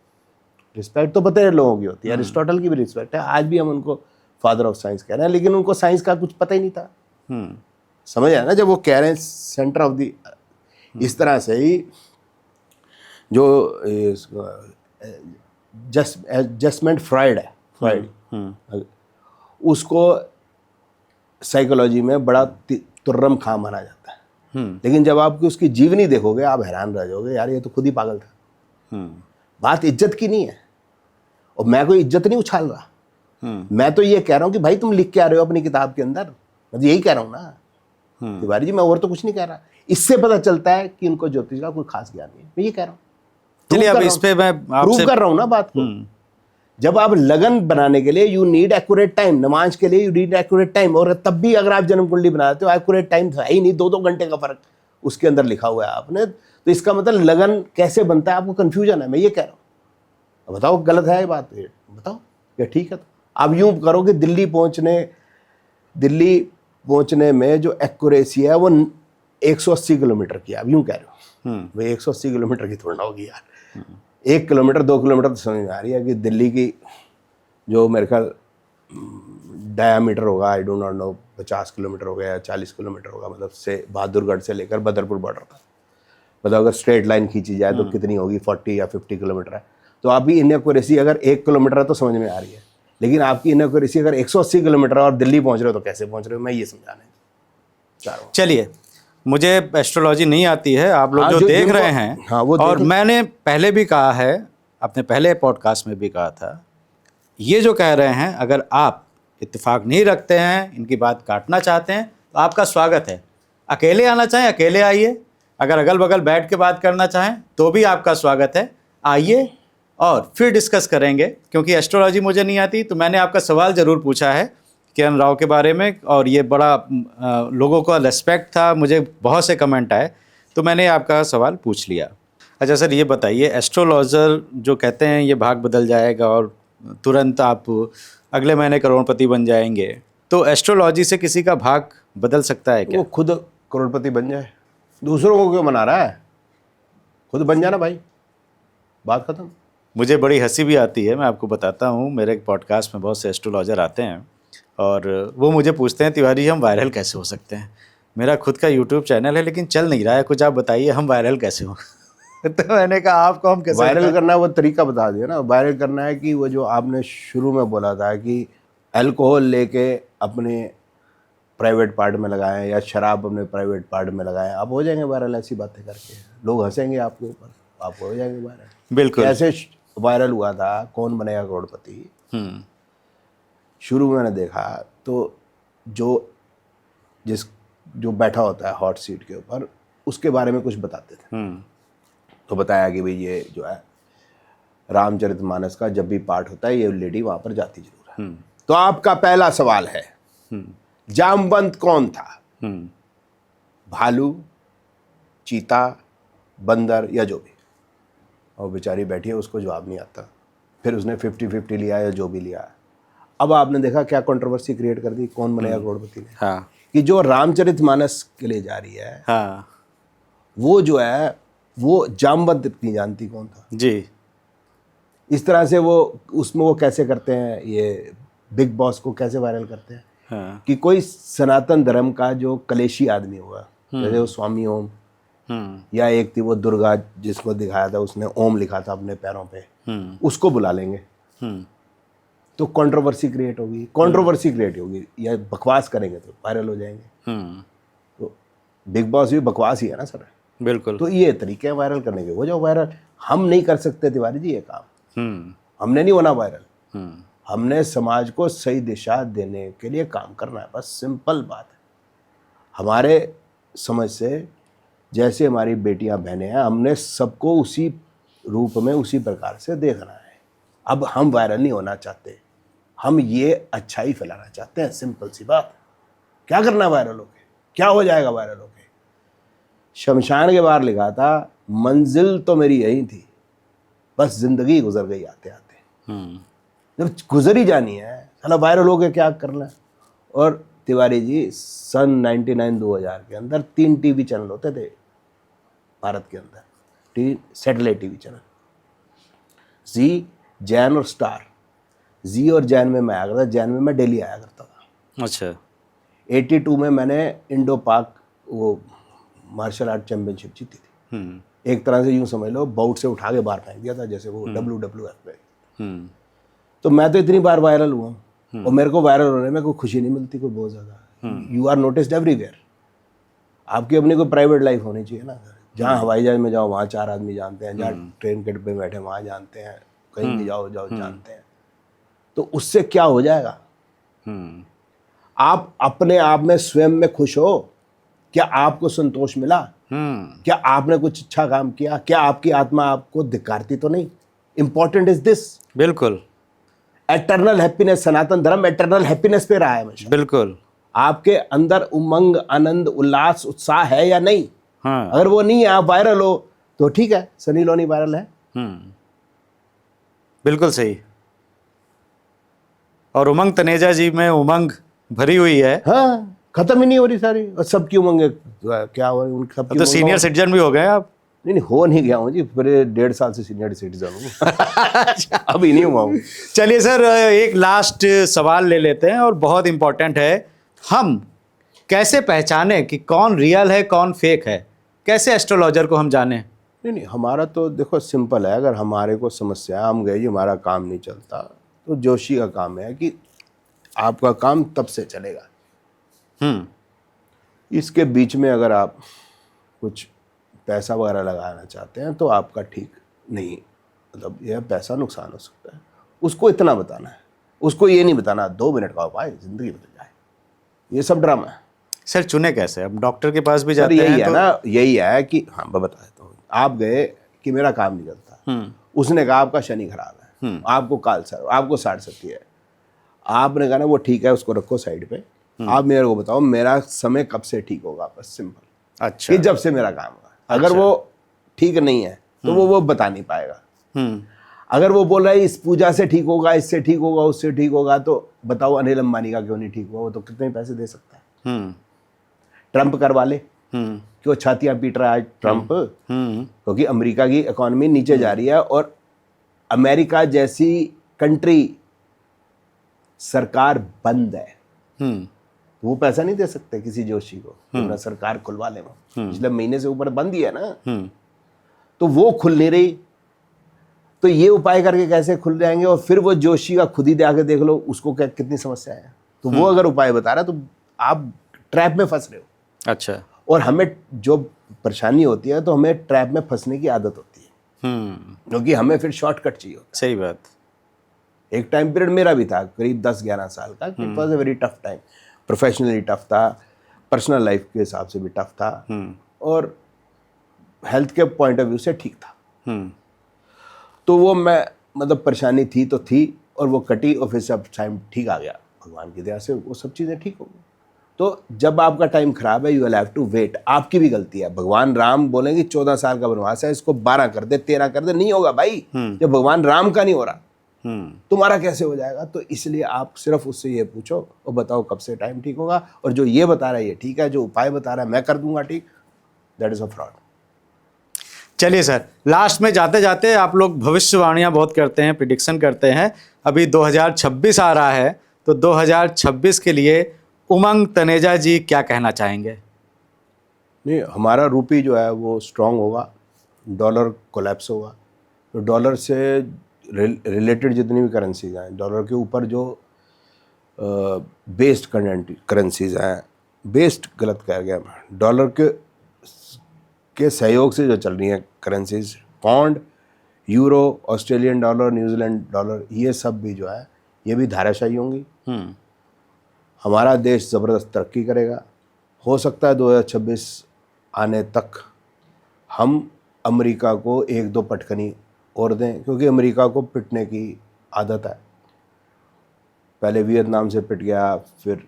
रिस्पेक्ट तो पता है लोगों की होती है, अरिस्टोटल की भी रिस्पेक्ट है। आज भी हम उनको फादर ऑफ साइंस कह रहे हैं, लेकिन उनको साइंस का कुछ पता ही नहीं था। समझ आया ना, जब वो कह रहे हैं सेंटर ऑफ द, इस तरह से ही जो एडजस्टमेंट फ्राइड है, फ्राइड उसको साइकोलॉजी में बड़ा तुर्रम खां माना जाता है। लेकिन जब आप उसकी जीवनी देखोगे आप हैरान रह जाओगे, यार ये तो खुद ही पागल था। बात इज्जत की नहीं है, और मैं कोई इज्जत नहीं उछाल रहा। मैं तो ये कह रहा हूँ कि भाई तुम लिख के आ रहे हो अपनी किताब के अंदर, मैं तो यही कह रहा हूँ ना तिवारी जी, मैं और तो कुछ नहीं कह रहा। इससे पता चलता है कि उनको ज्योतिष का कोई खास ज्ञान नहीं है, मैं ये कह रहा हूँ। चलिए अब इस पे मैं प्रूव कर रहा हूँ ना बात को। जब आप लगन बनाने के लिए यू नीड एक्यूरेट टाइम, नमाज के लिए यू नीड एक्यूरेट टाइम, और तब भी अगर आप जन्म कुंडली बनाते हो एक्यूरेट टाइम था ही नहीं, 2-2 घंटे का फर्क उसके अंदर लिखा हुआ है आपने, तो इसका मतलब लगन कैसे बनता है आपको कंफ्यूजन है, मैं ये कह रहा हूँ। बताओ गलत है ये बात, बताओ क्या ठीक है। तो आप यूं करो कि दिल्ली पहुंचने में जो एक्यूरेसी है वो 180 किलोमीटर की, आप यूं कह रहे हो भाई 180 किलोमीटर की थोड़ा ना होगी यार। 1 किलोमीटर 2 किलोमीटर तो समझ में आ रही है कि दिल्ली की जो मेरे ख्याल डायामीटर होगा, I don't not know, 50 kilometre होगा या 40 किलोमीटर होगा, मतलब से बहादुरगढ़ से लेकर बदरपुर बॉर्डर तक। मतलब अगर स्ट्रेट लाइन खींची जाए तो कितनी होगी, 40 या 50 किलोमीटर है। तो आपकी इनएक्यूरेसी अगर 1 किलोमीटर है तो समझ में आ रही है, लेकिन आपकी इनएक्यूरेसी अगर 180 किलोमीटर और दिल्ली पहुंच रहे हो तो कैसे पहुंच रहे हो, मैं ये समझाने चाह रहा हूँ। चलिए, मुझे एस्ट्रोलॉजी नहीं आती है, आप लोग जो देख रहे हैं, और मैंने पहले भी कहा है, अपने पहले पॉडकास्ट में भी कहा था, ये जो कह रहे हैं अगर आप इत्तेफाक नहीं रखते हैं, इनकी बात काटना चाहते हैं, तो आपका स्वागत है। अकेले आना चाहें अकेले आइए, अगर अगल बगल बैठ के बात करना चाहें तो भी आपका स्वागत है। आइए और फिर डिस्कस करेंगे, क्योंकि एस्ट्रोलॉजी मुझे नहीं आती। तो मैंने आपका सवाल ज़रूर पूछा है किरण राव के बारे में, और ये बड़ा लोगों का रिस्पेक्ट था, मुझे बहुत से कमेंट आए, तो मैंने आपका सवाल पूछ लिया। अच्छा सर, ये बताइए, एस्ट्रोलॉजर जो कहते हैं ये भाग बदल जाएगा और तुरंत आप अगले महीने करोड़पति बन जाएंगे, तो एस्ट्रोलॉजी से किसी का भाग बदल सकता है क्या? वो खुद करोड़पति बन जाए, दूसरों को क्यों बना रहा है, खुद बन जाना भाई, बात खत्म। मुझे बड़ी हंसी भी आती है, मैं आपको बताता हूँ, मेरे पॉडकास्ट में बहुत से एस्ट्रोलॉजर आते हैं और वो मुझे पूछते हैं तिवारी हम वायरल कैसे हो सकते हैं। मेरा खुद का यूट्यूब चैनल है लेकिन चल नहीं रहा है, कुछ आप बताइए हम वायरल कैसे हो। तो मैंने कहा आपको हम कैसे वायरल करना, वो तरीका बता दिया ना। वायरल करना है कि वो जो आपने शुरू में बोला था कि अल्कोहल लेके अपने प्राइवेट पार्ट में लगाएं या शराब अपने प्राइवेट पार्ट में लगाएं, आप हो जाएंगे वायरल। ऐसी बातें करके लोग हंसेंगे आपके ऊपर, आप हो जाएंगे वायरल। बिल्कुल। कैसे वायरल हुआ था कौन बनेगा करोड़पति, शुरू में मैंने देखा तो जो बैठा होता है हॉट सीट के ऊपर, उसके बारे में कुछ बताते थे। तो बताया कि भाई ये जो है रामचरितमानस का जब भी पाठ होता है ये लेडी वहां पर जाती जरूर है। तो आपका पहला सवाल है, जामवंत कौन था, भालू, चीता, बंदर या जो भी? और बेचारी बैठी है, उसको जवाब नहीं आता। फिर उसने 50-50 लिया या जो भी लिया। अब आपने देखा क्या कंट्रोवर्सी क्रिएट कर दी, कौन बनेगा करोड़पति ने। हाँ। कि जो रामचरितमानस के लिए जा रही है, हाँ, वो जो है वो जामवंत नहीं जानती कौन था जी। इस तरह से वो उसमें वो कैसे करते हैं, ये बिग बॉस को कैसे वायरल करते हैं। हाँ। कि कोई सनातन धर्म का जो कलेशी आदमी हुआ, जैसे वो स्वामी ओम, या एक थी वो दुर्गा जिसको दिखाया था, उसने ओम लिखा था अपने पैरों पे, उसको बुला लेंगे तो कंट्रोवर्सी क्रिएट होगी, या बकवास करेंगे तो वायरल हो जाएंगे। तो बिग बॉस भी बकवास ही है ना सर। बिल्कुल। तो ये तरीके हैं वायरल करने के, हो जाओ वायरल। हम नहीं कर सकते तिवारी जी ये काम, हमने नहीं होना वायरल। हमने समाज को सही दिशा देने के लिए काम करना है, बस सिंपल बात है। हमारे समझ से जैसे हमारी बेटियां बहनें हैं, हमने सबको उसी रूप में उसी प्रकार से देखना है। अब हम वायरल नहीं होना चाहते, हम ये अच्छाई फैलाना चाहते हैं, सिंपल सी बात। क्या करना वायरल होके, क्या हो जाएगा वायरल होके? शमशान के बाहर लिखा था मंजिल तो मेरी यही थी, बस जिंदगी गुजर गई आते आते। जब गुजर ही जानी है, साला वायरल हो गया क्या करना है। और तिवारी जी सन 99-2000 के अंदर 3 टीवी चैनल होते थे भारत के अंदर, सैटेलाइट टीवी चैनल, जी, जैन और स्टार। जी और जैन में मैं आया करता, जैन में मैं डेली आया करता था। अच्छा। 82 में मैंने इंडो पाक वो मार्शल आर्ट चैंपियनशिप जीती थी। एक तरह से यूं समझ लो बाउट से उठा के बाहर फेंक दिया था, जैसे वो WWF में। तो मैं तो इतनी बार वायरल हुआ और मेरे को वायरल होने में कोई खुशी नहीं मिलती कोई बहुत ज़्यादा। You are noticed everywhere. आपकी अपनी कोई प्राइवेट लाइफ होनी चाहिए ना। जहाँ हवाई जहाज में जाओ वहाँ 4 आदमी जानते हैं, जहाँ ट्रेन के डिब्बे में बैठे वहाँ जानते हैं, कहीं भी जाओ जानते हैं। तो उससे क्या हो जाएगा? आप अपने आप में स्वयं में खुश हो? क्या आपको संतोष मिला? क्या आपने कुछ अच्छा काम किया? क्या आपकी आत्मा आपको धिक्कारती तो नहीं? Important is this. बिल्कुल। एटर्नल हैप्पीनेस, सनातन धर्म एटर्नल हैप्पीनेस पे रहा है हमेशा। बिल्कुल। आपके अंदर उमंग, आनंद, उल्लास, उत्साह है या नहीं? हाँ। अगर वो नहीं है, आप वायरल हो तो ठीक है, सनी लियोनी वायरल है। बिल्कुल सही। और उमंग तनेजा जी में उमंग भरी हुई है। हाँ, खत्म ही नहीं हो रही सारी। और सबकी उमंग क्या हुआ उनकी? सबकी तो उमंग सीनियर सिटीजन भी हो गए आप? नहीं, हो नहीं गया हूँ जी, पूरे 1.5 साल से सीनियर सिटीजन हूँ। अभी नहीं हुआ हूँ। चलिए सर, एक लास्ट सवाल ले लेते हैं और बहुत इंपॉर्टेंट है। हम कैसे पहचाने कि कौन रियल है कौन फेक है? कैसे एस्ट्रोलॉजर को हम जाने? नहीं, हमारा तो देखो सिंपल है। अगर हमारे को समस्या है, हम गए जी हमारा काम नहीं चलता, तो जोशी का काम है कि आपका काम तब से चलेगा। इसके बीच में अगर आप कुछ पैसा वगैरह लगाना चाहते हैं तो आपका ठीक नहीं, मतलब यह पैसा नुकसान हो सकता है। उसको इतना बताना है, उसको ये नहीं बताना 2 मिनट का उपाय जिंदगी बदल जाए। ये सब ड्रामा है। सर चुने कैसे? अब डॉक्टर के पास भी सर जाते यही हैं है तो ना, यही है कि हाँ मैं बता देता हूँ। आप गए कि मेरा काम नहीं चलता, उसने कहा आपका शनि खराब है, आपको काल सर, आपको 60-70 है। आपने कहा ना वो ठीक है, उसको रखो साइड पे, आप मेरे को बताओ मेरा समय कब से ठीक होगा? बस सिंपल। अच्छा। कि जब से मेरा काम होगा। अगर वो ठीक नहीं है तो वो बता नहीं पाएगा। अगर वो बोल रहा है इस पूजा से ठीक होगा, इससे ठीक होगा, उससे ठीक होगा, तो बताओ अनिल अंबानी का क्यों नहीं ठीक हुआ? वो तो कितने पैसे दे सकता है। ट्रंप करवा ले, क्यों छातियां पीट रहा है ट्रंप? क्योंकि अमेरिका की इकोनॉमी नीचे जा रही है और अमेरिका जैसी कंट्री सरकार बंद है। वो पैसा नहीं दे सकते किसी जोशी को अपना सरकार खुलवा ले। पिछले महीने से ऊपर बंद ही है ना, तो वो खुल नहीं रही। तो ये उपाय करके कैसे खुल जाएंगे? और फिर वो जोशी का खुद ही आके देख लो, उसको क्या कितनी समस्या है। तो वो अगर उपाय बता रहा है तो आप ट्रैप में फंस रहे हो। अच्छा। और हमें जो परेशानी होती है, तो हमें ट्रैप में फंसने की आदत होती है, क्योंकि हमें फिर शॉर्टकट चाहिए होता है। सही बात। एक टाइम पीरियड मेरा भी था करीब 10-11 साल का। It was a very tough time. Professionally tough था, पर्सनल लाइफ के हिसाब से भी टफ था, और हेल्थ के पॉइंट ऑफ व्यू से ठीक था। तो वो मैं मतलब परेशानी थी तो थी, और वो कटी, और फिर सब टाइम ठीक आ गया भगवान की दया से, वो सब चीज़ें ठीक हो गई। तो जब आपका टाइम खराब है, you will have to wait. आपकी भी गलती है। भगवान राम बोलेंगे 14 साल का वनवास है, इसको 12 कर दे, 13 कर दे, नहीं होगा भाई। जब भगवान राम का नहीं हो रहा, तुम्हारा कैसे हो जाएगा? तो इसलिए आप सिर्फ उससे ये पूछो और बताओ कब से टाइम ठीक होगा, और जो ये बता रहा है ये ठीक है, जो उपाय बता रहा है मैं कर दूंगा ठीक, दैट इज अ फ्रॉड। चलिए सर, लास्ट में जाते जाते, आप लोग भविष्यवाणियां बहुत करते हैं, प्रिडिक्शन करते हैं। अभी 2026 आ रहा है, तो 2026 के लिए उमंग तनेजा जी क्या कहना चाहेंगे? नहीं, हमारा रूपी जो है वो स्ट्रांग होगा, डॉलर कोलैप्स होगा। तो डॉलर से रिलेटेड जितनी भी करेंसीज हैं, डॉलर के ऊपर जो बेस्ड करेंसीज हैं, बेस्ड गलत कह गया मैं, डॉलर के सहयोग से जो चल रही हैं currencies, pound, euro, Australian dollar, New Zealand dollar, ये सब भी जो है ये भी धाराशायी होंगी। हमारा देश ज़बरदस्त तरक्की करेगा। हो सकता है 2026 आने तक हम अमेरिका को 1-2 पटकनी और दें, क्योंकि अमेरिका को पिटने की आदत है। पहले वियतनाम से पिट गया, फिर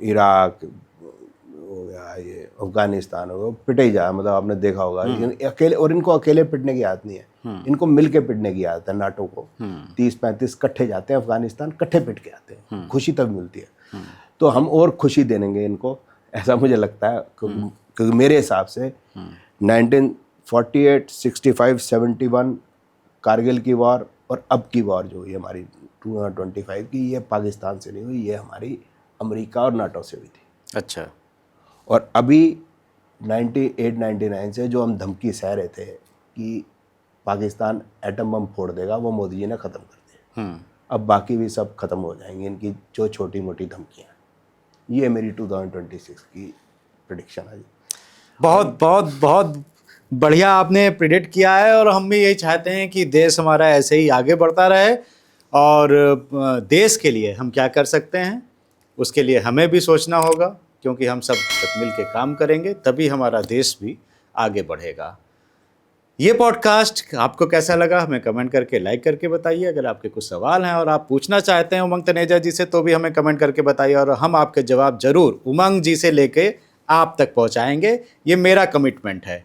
इराक हो गया, ये अफगानिस्तान हो गया, पिटे ही जा, मतलब आपने देखा होगा अकेले, और इनको अकेले पिटने की आदत नहीं है, इनको मिलके पिटने की आदत है। नाटो को 30-35 इकट्ठे जाते हैं अफगानिस्तान, इकट्ठे पिट के आते हैं, खुशी तब मिलती है। तो हम और खुशी देंगे इनको, ऐसा मुझे लगता है, क्योंकि मेरे हिसाब से 1948, 65, 71 कारगिल की वॉर और अब की वॉर जो हुई हमारी 2025 की, ये पाकिस्तान से नहीं हुई, ये हमारी अमेरिका और नाटो से हुई थी। अच्छा। और अभी 98-99 से जो हम धमकी सह रहे थे कि पाकिस्तान एटम बम फोड़ देगा, वो मोदी जी ने ख़त्म कर दिया। अब बाकी भी सब ख़त्म हो जाएंगी, इनकी जो छोटी मोटी धमकियाँ। ये मेरी 2026 की प्रेडिक्शन है जी। बहुत बहुत बहुत बढ़िया आपने प्रिडिक्ट किया है, और हम भी यही चाहते हैं कि देश हमारा ऐसे ही आगे बढ़ता रहे। और देश के लिए हम क्या कर सकते हैं, उसके लिए हमें भी सोचना होगा, क्योंकि हम सब मिल के काम करेंगे तभी हमारा देश भी आगे बढ़ेगा। ये पॉडकास्ट आपको कैसा लगा हमें कमेंट करके, लाइक करके बताइए। अगर आपके कुछ सवाल हैं और आप पूछना चाहते हैं उमंग तनेजा जी से, तो भी हमें कमेंट करके बताइए, और हम आपके जवाब जरूर उमंग जी से लेके आप तक पहुंचाएंगे। ये मेरा कमिटमेंट है।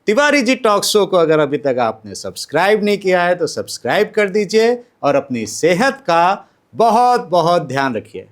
तिवारी जी टॉक शो को अगर अभी तक आपने सब्सक्राइब नहीं किया है तो सब्सक्राइब कर दीजिए, और अपनी सेहत का बहुत बहुत ध्यान रखिए।